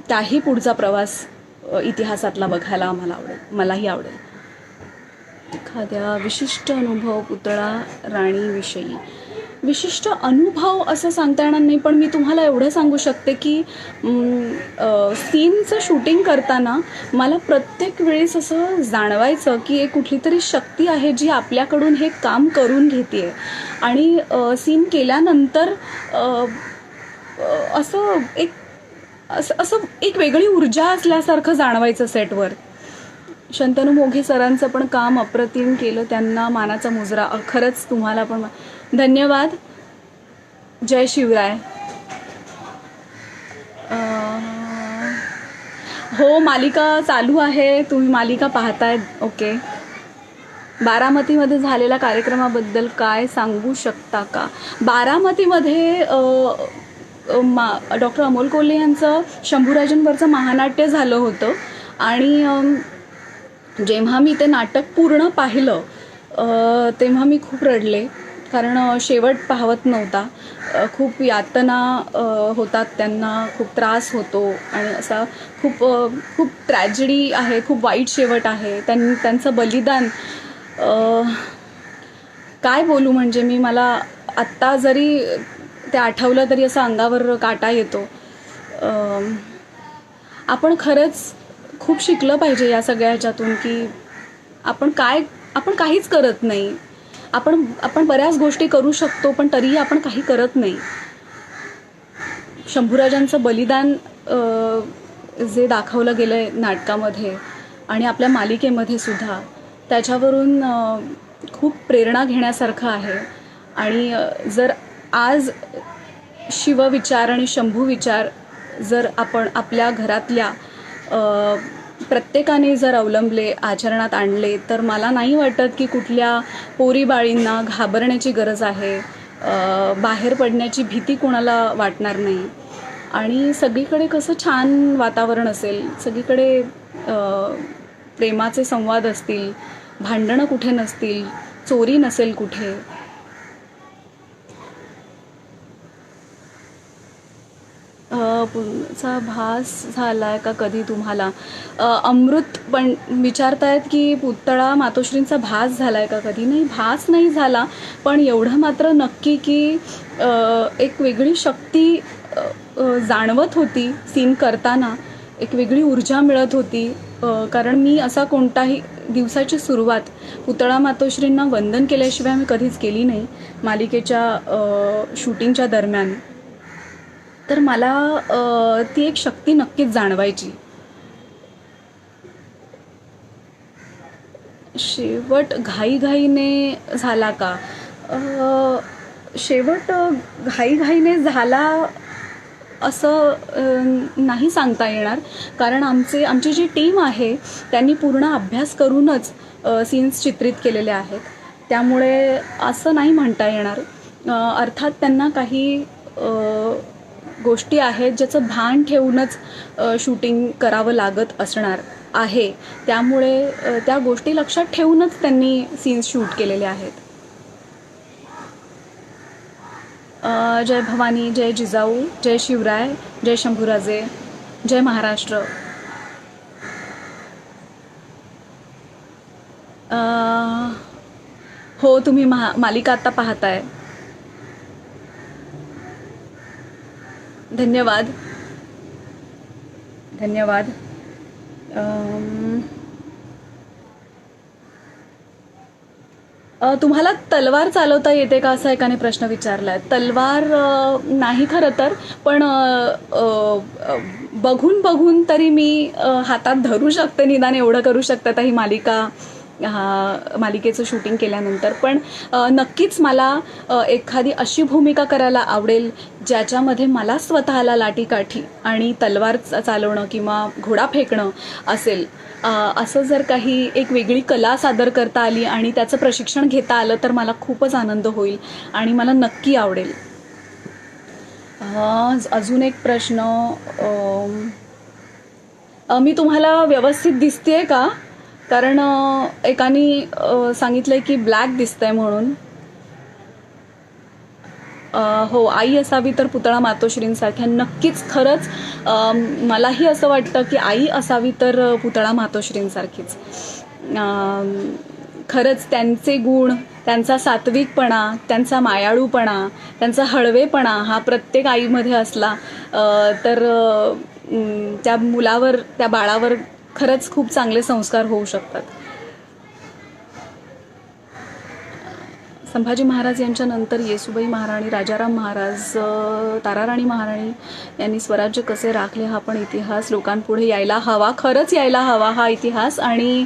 त्याही पुढचा प्रवास इतिहासातला बघायला मलाही आवडेल. एखाद्या विशिष्ट अनुभव पुतळा राणीविषयी विशिष्ट अनुभव असं सांगता येणार नाही पण मी तुम्हाला एवढं सांगू शकते की सीनचं शूटिंग करताना मला प्रत्येक वेळेस असं जाणवायचं की एक कुठली तरी शक्ती आहे जी आपल्याकडून हे काम करून घेते आणि सीन केल्यानंतर असं एक वेगळी ऊर्जा असल्यासारखं जाणवायचं सेटवर. शंतनू मोघे सरांचं पण काम अप्रतिम केलं. त्यांना मानाचा मुजरा. खरंच तुम्हाला पण धन्यवाद. जय शिवराय. हो मालिका चालू आहे. तुम्ही मालिका पाहताय. ओके. बारामतीमध्ये झालेल्या कार्यक्रमाबद्दल काय सांगू शकता का? बारामतीमध्ये डॉक्टर अमोल कोल्हे यांचं शंभूराजांवरचं महानाट्य झालं होतं आणि जेव्हा मी ते नाटक पूर्ण पाहिलं तेव्हा मी खूप रडले कारण शेवट पाहवत नव्हता. खूप यातना होतात त्यांना. खूप त्रास होतो आणि असा खूप ट्रॅजेडी आहे. खूप वाईट शेवट आहे. त्यांचं बलिदान काय बोलू म्हणजे मला आत्ता जरी ते आठवलं तरी असं अंगावर काटा येतो. आपण खरंच खूप शिकलं पाहिजे या सगळ्या ह्याच्यातून की आपण काहीच करत नाही. आपण बऱ्याच गोष्टी करू शकतो पण तरीही आपण काही करत नाही. शंभूराजांचं बलिदान जे दाखवलं गेलं आहे नाटकामध्ये आणि आपल्या मालिकेमध्ये सुद्धा त्याच्यावरून खूप प्रेरणा घेण्यासारखं आहे. आणि जर आज शिवविचार आणि शंभू विचार जर आपण आपल्या घरातल्या प्रत्येकाने जर अवलंबले आचरणात आणले तर मला नाही वाटत की कुठल्या पोरीबाळींना घाबरण्याची गरज आहे. बाहेर पडण्याची भीती कोणाला वाटणार नाही आणि सगळीकडे कसं छान वातावरण असेल. सगळीकडे प्रेमाचे संवाद असतील. भांडणं कुठे नसतील. चोरी नसेल कुठे. पुढचा भास झालाय का कधी तुम्हाला? अमृत पण विचारतायत की पुतळा मातोश्रींचा भास झालाय का कधी? नाही भास नाही झाला पण एवढं मात्र नक्की की एक वेगळी शक्ती जाणवत होती सीन करताना. एक वेगळी ऊर्जा मिळत होती. कारण मी असा कोणताही दिवसाची सुरुवात पुतळा मातोश्रींना वंदन केल्याशिवाय मी कधीच केली नाही मालिकेच्या शूटिंगच्या दरम्यान. तर मला ती एक शक्ती नक्कीच जाणवायची. शेवट घाईघाईने झाला का? शेवट घाईघाईने झाला असं नाही सांगता येणार, कारण आमची जी टीम आहे त्यांनी पूर्ण अभ्यास करूनच सीन्स चित्रित केलेले आहेत. त्यामुळे असं नाही म्हणता येणार. अर्थात त्यांना काही गोष्टी आहेत ज्याचं भान ठेवूनच शूटिंग करावं लागत असणार आहे. त्यामुळे त्या गोष्टी लक्षात ठेवूनच त्यांनी सीन्स शूट केलेले आहेत. जय भवानी, जय जिजाऊ, जय शिवराय, जय शंभूराजे, जय महाराष्ट्र. हो, तुम्ही मालिका आता पाहताय. धन्यवाद. धन्यवाद. तुम्हाला तलवार चालवता येते का, असा एकाने प्रश्न विचारला आहे. तलवार नाही खरं तर, पण बघून बघून तरी मी हातात धरू शकते, निदान एवढं करू शकते आता ही मालिकेचं शूटिंग केल्यानंतर. पण नक्कीच मला एखादी अशी भूमिका करायला आवडेल ज्याच्यामध्ये मला स्वतःला लाठीकाठी आणि तलवार चालवणं किंवा घोडा फेकणं असेल. असं जर काही एक वेगळी कला सादर करता आली आणि त्याचं प्रशिक्षण घेता आलं तर मला खूपच आनंद होईल आणि मला नक्की आवडेल. अजून एक प्रश्न, मी तुम्हाला व्यवस्थित दिसतेय का? कारण एकाने सांगितलंय की ब्लॅक दिसतंय म्हणून. हो, आई असावी तर पुतळा मातोश्रींसारख्या. नक्कीच, खरंच मलाही असं वाटतं की आई असावी तर पुतळा मातोश्रींसारखीच. खरंच त्यांचे गुण, त्यांचा सात्विकपणा, त्यांचा मायाळूपणा, त्यांचा हळवेपणा हा प्रत्येक आईमध्ये असला तर त्या मुलावर, त्या बाळावर खरंच खूप चांगले संस्कार होऊ शकतात. संभाजी महाराज यांच्या नंतर येसुबाई महाराणी, राजाराम महाराज, ताराराणी महाराणी यांनी स्वराज्य कसे राखले हा पण इतिहास लोकांपुढे यायला हवा. खरंच यायला हवा हा इतिहास. आणि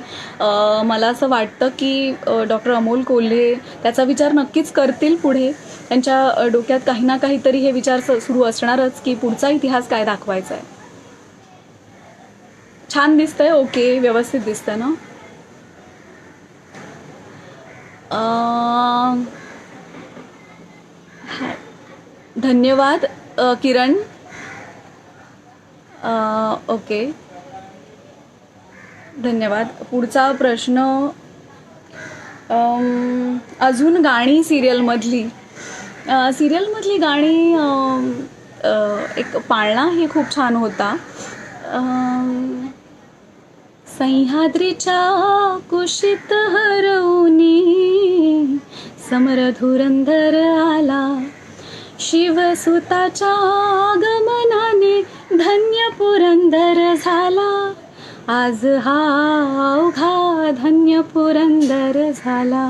मला असं वाटतं की डॉक्टर अमोल कोल्हे त्याचा विचार नक्कीच करतील पुढे. त्यांच्या डोक्यात काही ना काहीतरी हे विचार सुरू असणारच की पुढचा इतिहास काय दाखवायचा आहे. छान दिसतंय. ओके, व्यवस्थित दिसतंय ना? धन्यवाद किरण. ओके, धन्यवाद. पुढचा प्रश्न, अजून गाणी सिरियलमधली गाणी, एक पाळणा ही खूप छान होता. सह्याद्रीच्या कुशीत हरवूनी समर धुरंधर आला, शिवसुताच्या आगमनाने धन्य पुरंदर झाला, आज हा अवघा धन्य पुरंदर झाला,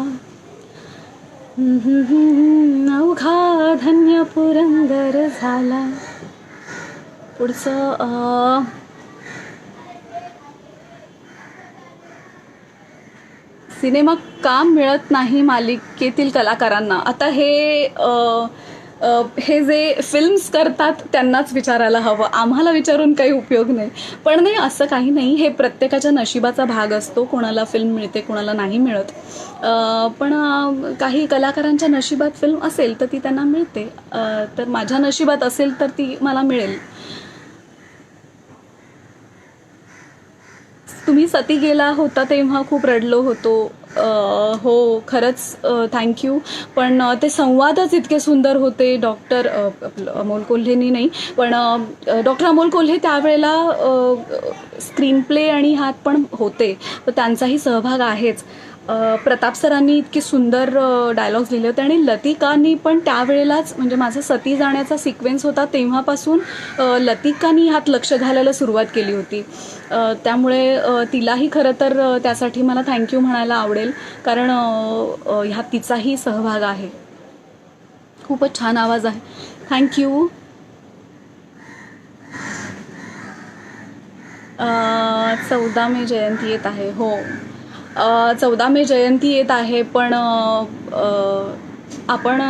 अवघा धन्य पुरंदर झाला. पुढचं, सिनेमा का मिळत नाही मालिकेतील कलाकारांना? आता हे जे फिल्म्स करतात त्यांनाच विचारायला हवं, आम्हाला विचारून काही उपयोग नाही. पण नाही, असं काही नाही, हे प्रत्येकाच्या नशिबाचा भाग असतो. कोणाला फिल्म मिळते, कोणाला नाही मिळत. पण काही कलाकारांच्या नशिबात फिल्म असेल तर ती त्यांना मिळते. तर माझ्या नशिबात असेल तर ती मला मिळेल. तुम्ही सती गेला होता तेव्हा खूप रडलो होतो. हो, खरंच थँक्यू. पण ते संवादच इतके सुंदर होते. डॉक्टर अमोल कोल्हेनी नाही, पण डॉक्टर अमोल कोल्हे त्यावेळेला स्क्रीन प्ले आणि ह्यात पण होते, तर त्यांचाही सहभाग आहेच. प्रताप सरांनी इतके सुंदर डायलॉग्स लिहिले होते आणि लतिकानी पण त्यावेळेलाच, म्हणजे माझा सती जाण्याचा सिक्वेन्स होता तेव्हापासून लतिकानी ह्यात लक्ष घालायला सुरुवात केली होती. त्यामुळे तिलाही खरं तर त्यासाठी मला थँक्यू म्हणायला आवडेल, कारण ह्यात तिचाही सहभाग आहे. खूपच छान आवाज आहे. थँक्यू. 14 मे जयंती येत आहे. हो, 14 मे जयंती येत आहे, पण आपण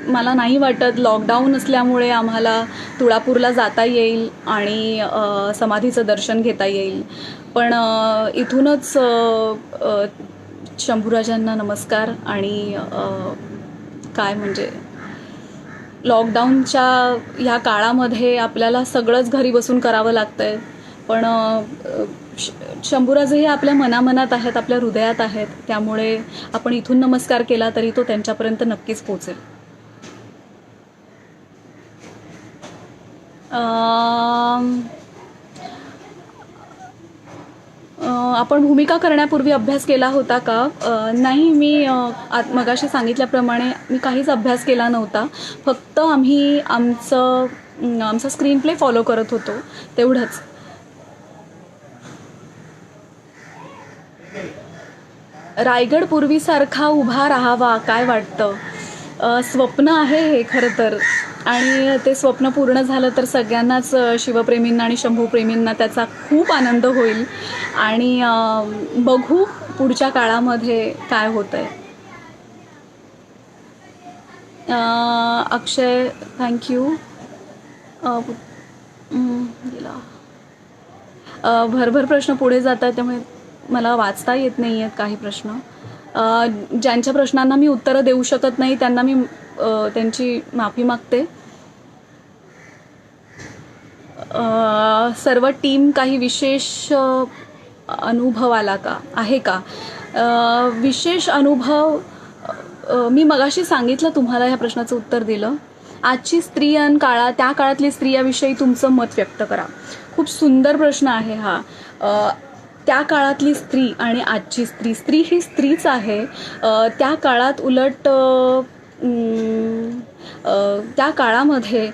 मला नाही वाटत लॉकडाऊन असल्यामुळे आम्हाला तुळापूरला जाता येईल आणि समाधीचं दर्शन घेता येईल. पण इथूनच शंभूराजांना नमस्कार. आणि काय म्हणजे लॉकडाऊनच्या ह्या काळामध्ये आपल्याला सगळंच घरी बसून करावं लागतंय, पण शंभूराजही आपल्या मनामनात आहेत, आपल्या हृदयात आहेत. त्यामुळे आपण इथून नमस्कार केला तरी तो त्यांच्यापर्यंत नक्कीच पोहोचेल. आपण भूमिका करण्यापूर्वी अभ्यास केला होता का? नाही, मी मगाशी सांगितल्याप्रमाणे मी काहीच अभ्यास केला नव्हता. फक्त आम्ही आमचा स्क्रीन प्ले फॉलो करत होतो, तेवढंच. रायगड पूर्वीसारखा उभा राहावा, काय वाटतं? स्वप्न आहे हे खरं तर, आणि ते स्वप्न पूर्ण झालं तर सगळ्यांनाच, शिवप्रेमींना आणि शंभूप्रेमींना त्याचा खूप आनंद होईल. आणि बघू पुढच्या काळामध्ये काय होतंय. अक्षय थँक्यू. भरभर प्रश्न पुढे जात आहेत, त्यामुळे मला वाचता येत नाही आहेत काही प्रश्न. ज्यांच्या प्रश्नांना मी उत्तरं देऊ शकत नाही त्यांना मी त्यांची माफी मागते. सर्व टीम काही विशेष अनुभव आला का, आहे का? विशेष अनुभव मी मगाशी सांगितलं, तुम्हाला ह्या प्रश्नाचं उत्तर दिलं. आजची स्त्रियन काळात, त्या काळातली स्त्रियाविषयी तुमचं मत व्यक्त करा. खूप सुंदर प्रश्न आहे हा. त्या काळातली स्त्री आणि आजची स्त्री, स्त्री ही स्त्रीच आहे. त्या काळात उलट त्या काळामध्ये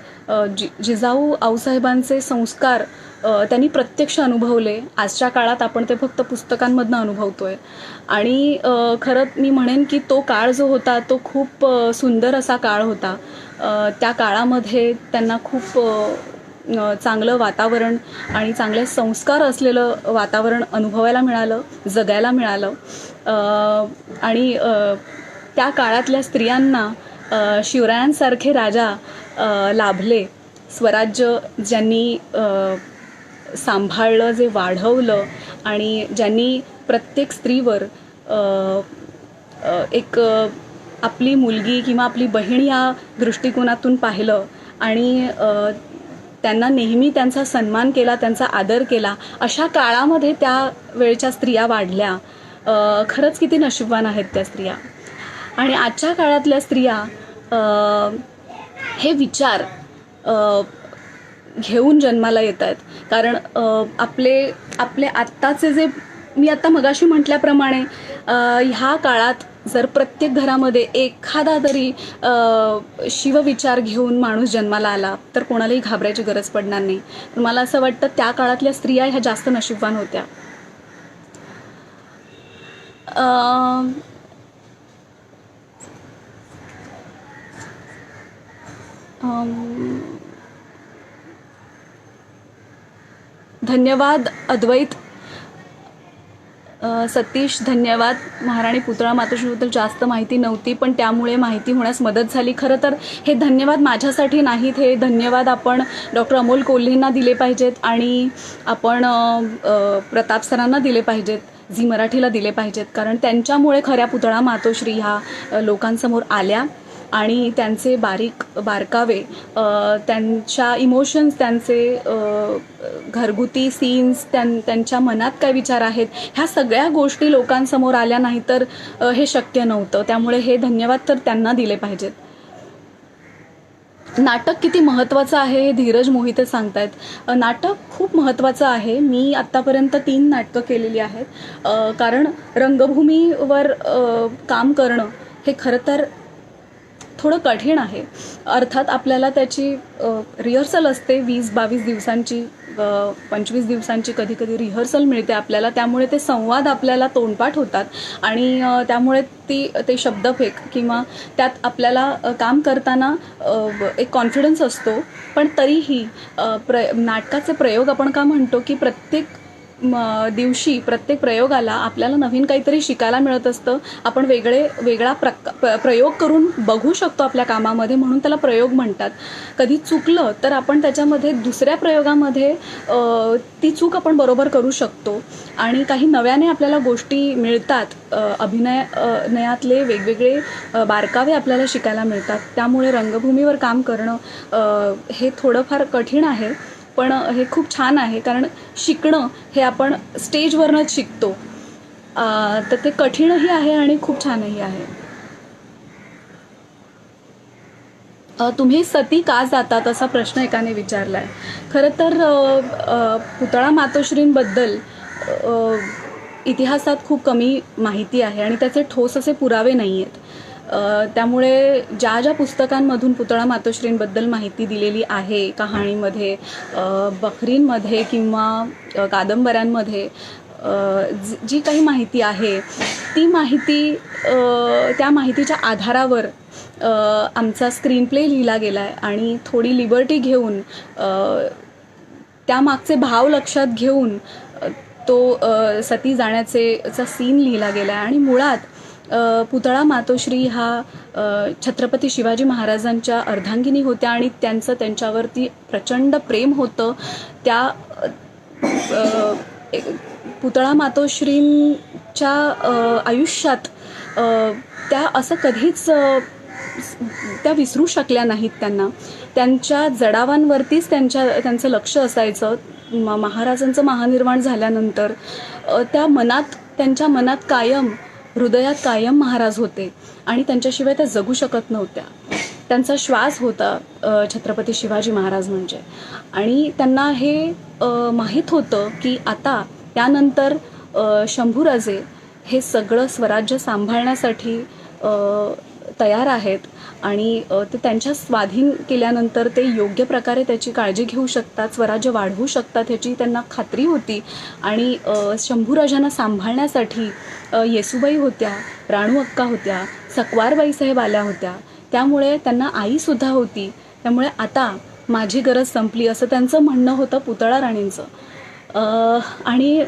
जिजाऊ आऊसाहेबांचे संस्कार त्यांनी प्रत्यक्ष अनुभवले. आजच्या काळात आपण ते फक्त पुस्तकांमधनं अनुभवतोय. आणि खरं मी म्हणेन की तो काळ जो होता तो खूप सुंदर असा काळ होता. त्या काळामध्ये त्यांना खूप चांगलं वातावरण आणि चांगले संस्कार असलेलं वातावरण अनुभवायला मिळालं, जगायला मिळालं. आणि त्या काळातल्या स्त्रियांना शिवरायांसारखे राजा लाभले. स्वराज्य ज्यांनी सांभाळलं, जे वाढवलं, आणि ज्यांनी प्रत्येक स्त्रीवर एक आपली मुलगी किंवा आपली बहीण या दृष्टिकोनातून पाहिलं आणि त्यांना नेहमी त्यांचा सन्मान केला, त्यांचा आदर केला. अशा काळामध्ये त्या वेळच्या स्त्रिया वाढल्या. खरंच किती नशीबवान आहेत त्या स्त्रिया. आणि आजच्या काळातल्या स्त्रिया हे विचार घेऊन जन्माला येत आहेत. कारण आपले आत्ताचे जे, मी आत्ता मगाशी म्हटल्याप्रमाणे, ह्या काळात जर प्रत्येक घरामध्ये एखादा तरी शिवविचार घेऊन माणूस जन्माला आला तर कोणालाही घाबरायची गरज पडणार नाही. पण मला असं वाटतं त्या काळातल्या स्त्रिया ह्या जास्त नशीबवान होत्या. धन्यवाद अद्वैत. सतीश धन्यवाद. महाराणी पुतळा मातोश्रीबद्दल जास्त माहिती नव्हती, पण त्यामुळे माहिती होण्यास मदत झाली. खरं तर हे धन्यवाद माझ्यासाठी नाहीत, हे धन्यवाद आपण डॉक्टर अमोल कोल्हेंना दिले पाहिजेत, आणि आपण प्रताप सरांना दिले पाहिजेत, झी मराठीला दिले पाहिजेत. कारण त्यांच्यामुळे खऱ्या पुतळा मातोश्री ह्या लोकांसमोर आल्या. आणि त्यांचे बारकावे, त्यांच्या इमोशन्स, त्यांचे घरगुती सीन्स, त्यांच्या मनात काय विचार आहेत, ह्या सगळ्या गोष्टी लोकांसमोर आल्या नाही तर हे शक्य नव्हतं. त्यामुळे हे धन्यवाद तर त्यांना दिले पाहिजेत. नाटक किती महत्त्वाचं आहे हे धीरज मोहिते सांगतायत. नाटक खूप महत्त्वाचं आहे. मी आत्तापर्यंत 3 नाटकं केलेली आहेत. कारण रंगभूमीवर काम करणं हे खरं तर थोडं कठीण आहे. अर्थात आपल्याला त्याची रिहर्सल असते 20-22 दिवसांची, 25 दिवसांची कधी कधी रिहर्सल मिळते आपल्याला. त्यामुळे ते संवाद आपल्याला तोंडपाठ होतात आणि त्यामुळे ते शब्दफेक किंवा त्यात आपल्याला काम करताना एक कॉन्फिडन्स असतो. पण तरीही नाटकाचे प्रयोग आपण का म्हणतो की प्रत्येक दिवशी प्रत्येक प्रयोगाला आपल्याला नवीन काहीतरी शिकायला मिळत असतं. आपण वेगळा प्रयोग करून बघू शकतो आपल्या कामामध्ये, म्हणून त्याला प्रयोग म्हणतात. कधी चुकलं तर आपण त्याच्यामध्ये दुसऱ्या प्रयोगामध्ये ती चूक आपण बरोबर करू शकतो आणि काही नव्याने आपल्याला गोष्टी मिळतात. अभिनयातले वेगवेगळे बारकावे आपल्याला शिकायला मिळतात. त्यामुळे रंगभूमीवर काम करणं हे थोडंफार कठीण आहे, पण हे खूप छान आहे. कारण शिकणं हे आपण स्टेजवरनंच शिकतो. तर ते कठीणही आहे आणि खूप छानही आहे. तुम्ही सती का जातात असा प्रश्न एकाने विचारला आहे. खरं तर पुतळा मातोश्रींबद्दल इतिहासात खूप कमी माहिती आहे आणि त्याचे ठोस असे पुरावे नाही आहेत. त्यामुळे ज्या पुस्तकांमधून पुतळा मातोश्रींबद्दल माहिती दिलेली आहे, कहाणीमध्ये, बखरींमध्ये किंवा कादंबऱ्यांमध्ये जी काही माहिती आहे ती माहिती, त्या माहितीच्या आधारावर आमचा स्क्रीन प्ले लिहिला गेला आहे आणि थोडी लिबर्टी घेऊन त्यामागचे भाव लक्षात घेऊन तो सती जाण्याचा सीन लिहिला गेला आहे. आणि मुळात पुतळा मातोश्री हा छत्रपती शिवाजी महाराजांच्या अर्धांगिनी होत्या आणि त्यांच्यावरती प्रचंड प्रेम होतं. त्या पुतळा मातोश्रींच्या आयुष्यात त्या असं कधीच त्या विसरू शकल्या नाहीत. त्यांच्या जडावांवरतीच त्यांचं लक्ष असायचं. महाराजांचं महानिर्वाण झाल्यानंतर त्यांच्या मनात कायम, हृदयात कायम महाराज होते आणि त्यांच्याशिवाय त्या जगू शकत नव्हत्या. त्यांचा श्वास होता छत्रपती शिवाजी महाराज म्हणजे. आणि त्यांना हे माहीत होतं की आता त्यानंतर शंभूराजे हे सगळं स्वराज्य सांभाळण्यासाठी तयार आहेत आणि ते त्यांच्या स्वाधीन केल्यानंतर ते योग्य प्रकारे त्याची काळजी घेऊ शकतात, स्वराज्य वाढवू शकतात ह्याची त्यांना खात्री होती. आणि शंभूराजांना सांभाळण्यासाठी येसूबाई होत्या, राणू अक्का होत्या, सकवारबाई साहेब आल्या होत्या. त्यामुळे त्यांना आईसुद्धा होती. त्यामुळे आता माझी गरज संपली असं त्यांचं म्हणणं होतं पुतळा राणींचं. आणि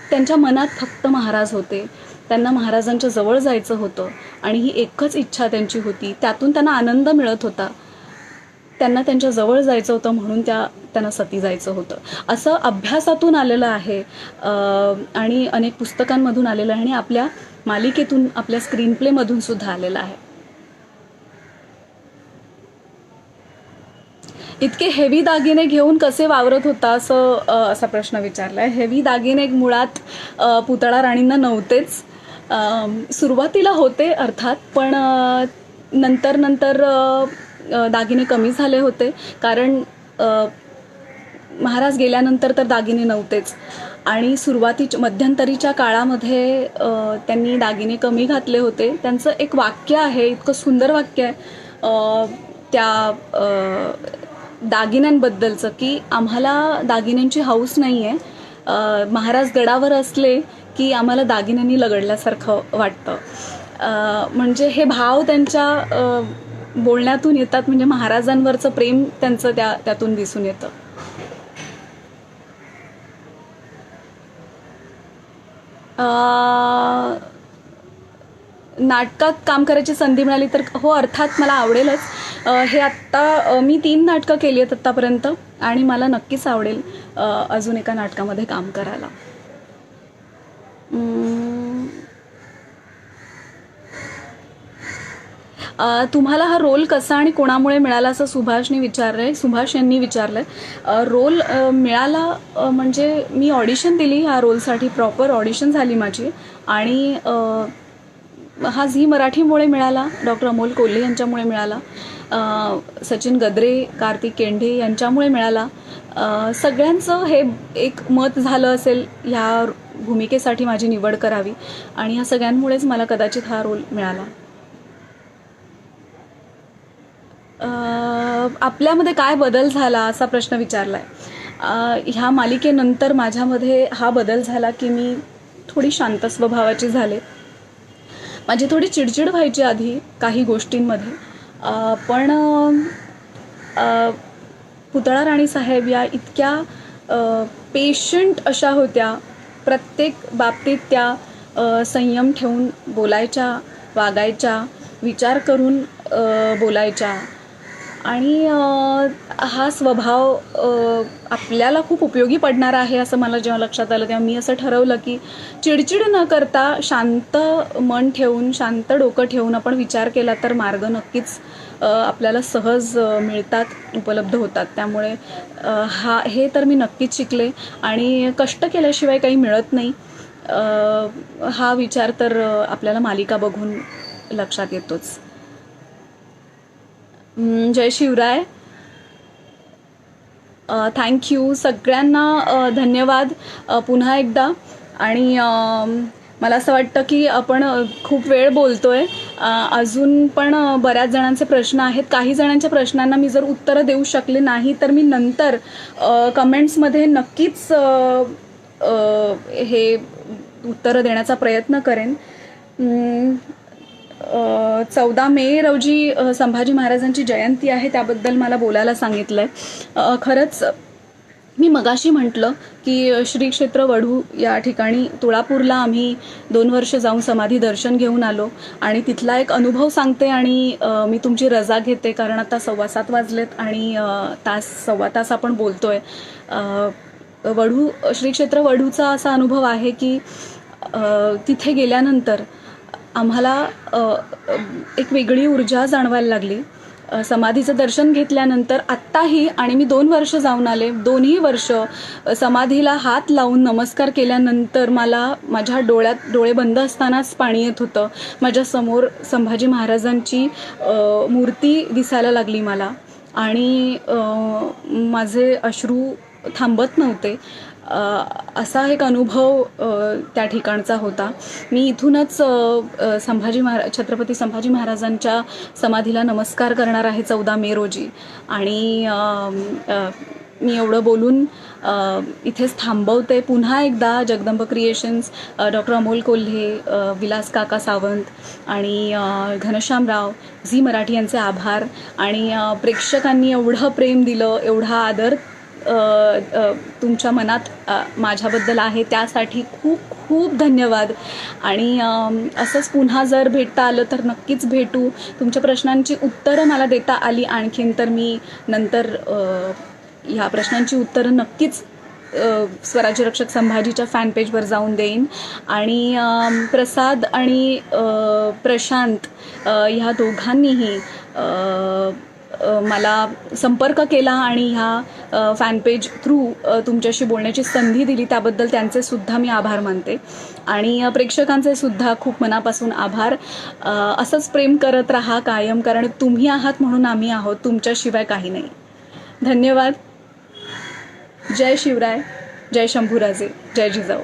त्यांच्या मनात फक्त महाराज होते. त्यांना महाराजांच्या जवळ जायचं होतं आणि ही एकच इच्छा त्यांची होती. त्यातून त्यांना आनंद मिळत होता. त्यांना त्यांच्या जवळ जायचं होतं म्हणून त्यांना सती जायचं होतं. असं अभ्यासातून आलेलं आहे आणि अनेक पुस्तकांमधून आलेलं आहे आणि आपल्या मालिकेतून, आपल्या स्क्रीन प्लेमधून सुद्धा आलेलं आहे. इतके हेवी दागिने घेऊन कसे वावरत होता असा प्रश्न विचारला आहे. हेवी दागिने मुळात पुतळा राणींना नव्हतेच. सुरुवातीला होते अर्थात, पण नंतर दागिने कमी झाले होते. कारण महाराज गेल्यानंतर तर दागिने नव्हतेच आणि मध्यंतरीच्या काळामध्ये त्यांनी दागिने कमी घातले होते. त्यांचं एक वाक्य आहे, इतकं सुंदर वाक्य आहे त्या दागिन्यांबद्दलचं की आम्हाला दागिन्यांची हौस नाही आहे. महाराज गडावर असले की आम्हाला दागिन्यांनी लगडल्यासारखं वाटतं. म्हणजे हे भाव त्यांच्या बोलण्यातून येतात. म्हणजे महाराजांवरचं प्रेम त्यांचं त्यातून दिसून येतं. नाटकात काम करायची संधी मिळाली तर हो, अर्थात मला आवडेलच. हे आत्ता मी 3 नाटकं केली आहेत आत्तापर्यंत आणि मला नक्कीच आवडेल अजून एका नाटकामध्ये काम करायला. तुम्हाला हा रोल कसा आणि कोणामुळे मिळाला असं सुभाष यांनी विचारलंय. रोल मिळाला म्हणजे मी ऑडिशन दिली ह्या रोलसाठी, प्रॉपर ऑडिशन झाली माझी आणि हा झी मराठीमुळे मिळाला, डॉक्टर अमोल कोल्हे यांच्यामुळे मिळाला, सचिन गद्रे, कार्तिक केंढे यांच्यामुळे मिळाला. सगळ्यांचं हे एक मत झालं असेल ह्या भूमिकेसाठी माझी निवड करावी, आणि ह्या सगळ्यांमुळेच मला कदाचित हा रोल मिळाला. आपल्यामध्ये काय बदल झाला असा प्रश्न विचारलाय. ह्या मालिकेनंतर माझ्यामध्ये हा बदल झाला की मी थोडी शांत स्वभावाची झाले. माझी थोडी चिडचिड व्हायची आधी काही गोष्टींमध्ये, पण पुतळा राणी साहेब या इतक्या पेशंट अशा होत्या. प्रत्येक बाबतीत त्या संयम ठेवून बोलायच्या, वागायच्या, विचार करून बोलायच्या, आणि हा स्वभाव आपल्याला खूप उपयोगी पडणार आहे असं मला जेव्हा लक्षात आलं, तेव्हा मी असं ठरवलं की चिडचिड न करता शांत मन ठेवून, शांत डोकं ठेवून आपण विचार केला तर मार्ग नक्कीच आपल्याला सहज मिळतात, उपलब्ध होतात. त्यामुळे हे तर मी नक्कीच शिकले, आणि कष्ट केल्याशिवाय काही मिळत नाही हा विचार तर आपल्याला मालिका बघून लक्षात येतोच. जय शिवराय. थँक्यू सगळ्यांना, धन्यवाद पुन्हा एकदा. आणि मला असं वाटतं की आपण खूप वेळ बोलतोय, अजून पण बऱ्याच जणांचे प्रश्न आहेत. काही जणांच्या प्रश्नांना मी जर उत्तरं देऊ शकले नाही तर मी नंतर कमेंट्समध्ये नक्कीच हे उत्तरं देण्याचा प्रयत्न करेन. 14 मे रोजी संभाजी महाराजांची जयंती आहे, त्याबद्दल मला बोलायला सांगितलं आहे. खरंच मी मगाशी म्हटलं की श्री क्षेत्र वढू या ठिकाणी तुळापूरला आम्ही 2 वर्ष जाऊन समाधी दर्शन घेऊन आलो, आणि तिथला एक अनुभव सांगते, आणि मी तुमची रजा घेते कारण आता 7:15 वाजलेत आणि सव्वा तास आपण बोलतोय. वढू, श्री क्षेत्र वढूचा असा अनुभव आहे की तिथे गेल्यानंतर आम्हाला एक वेगळी ऊर्जा जाणवायला लागली. समाधीचं दर्शन घेतल्यानंतर आत्ताही, आणि मी 2 वर्ष जाऊन आले, 2ही वर्ष समाधीला हात लावून नमस्कार केल्यानंतर मला माझ्या डोळ्यात डोळे बंद असतानाच पाणी येत होतं. माझ्यासमोर संभाजी महाराजांची मूर्ती दिसायला लागली मला, आणि माझे अश्रू थांबत नव्हते. असा एक अनुभव त्या ठिकाणचा होता. मी इथूनच छत्रपती संभाजी महाराजांच्या समाधीला नमस्कार करणार आहे 14 मे रोजी, आणि मी एवढं बोलून इथेच थांबवते. पुन्हा एकदा जगदंब क्रिएशन्स, डॉक्टर अमोल कोल्हे, विलास काका सावंत आणि घनश्यामराव, झी मराठी यांचे आभार. आणि प्रेक्षकांनी एवढं प्रेम दिलं, एवढा आदर तुमच्या मनात माझ्याबद्दल आहे, त्यासाठी खूप खूप धन्यवाद. आणि असंच पुन्हा जर भेटता आलं तर नक्कीच भेटू. तुमच्या प्रश्नांची उत्तरं मला देता आली आणखीन तर मी नंतर ह्या प्रश्नांची उत्तरं नक्कीच स्वराज्य रक्षक संभाजीच्या फॅन पेजवर जाऊन देईन. आणि प्रसाद आणि प्रशांत ह्या दोघांनीही मला संपर्क केला आणि ह्या फॅनपेज थ्रू तुमच्याशी बोलण्याची संधी दिली, त्याबद्दल त्यांचे सुद्धा मी आभार मानते. आणि प्रेक्षकांचे सुद्धा खूप मनापासून आभार. असंच प्रेम करत राहा कायम, कारण तुम्ही आहात म्हणून आम्ही आहोत, तुमच्याशिवाय काही नाही. धन्यवाद. जय शिवराय, जय शंभूराजे, जय जिजाऊ.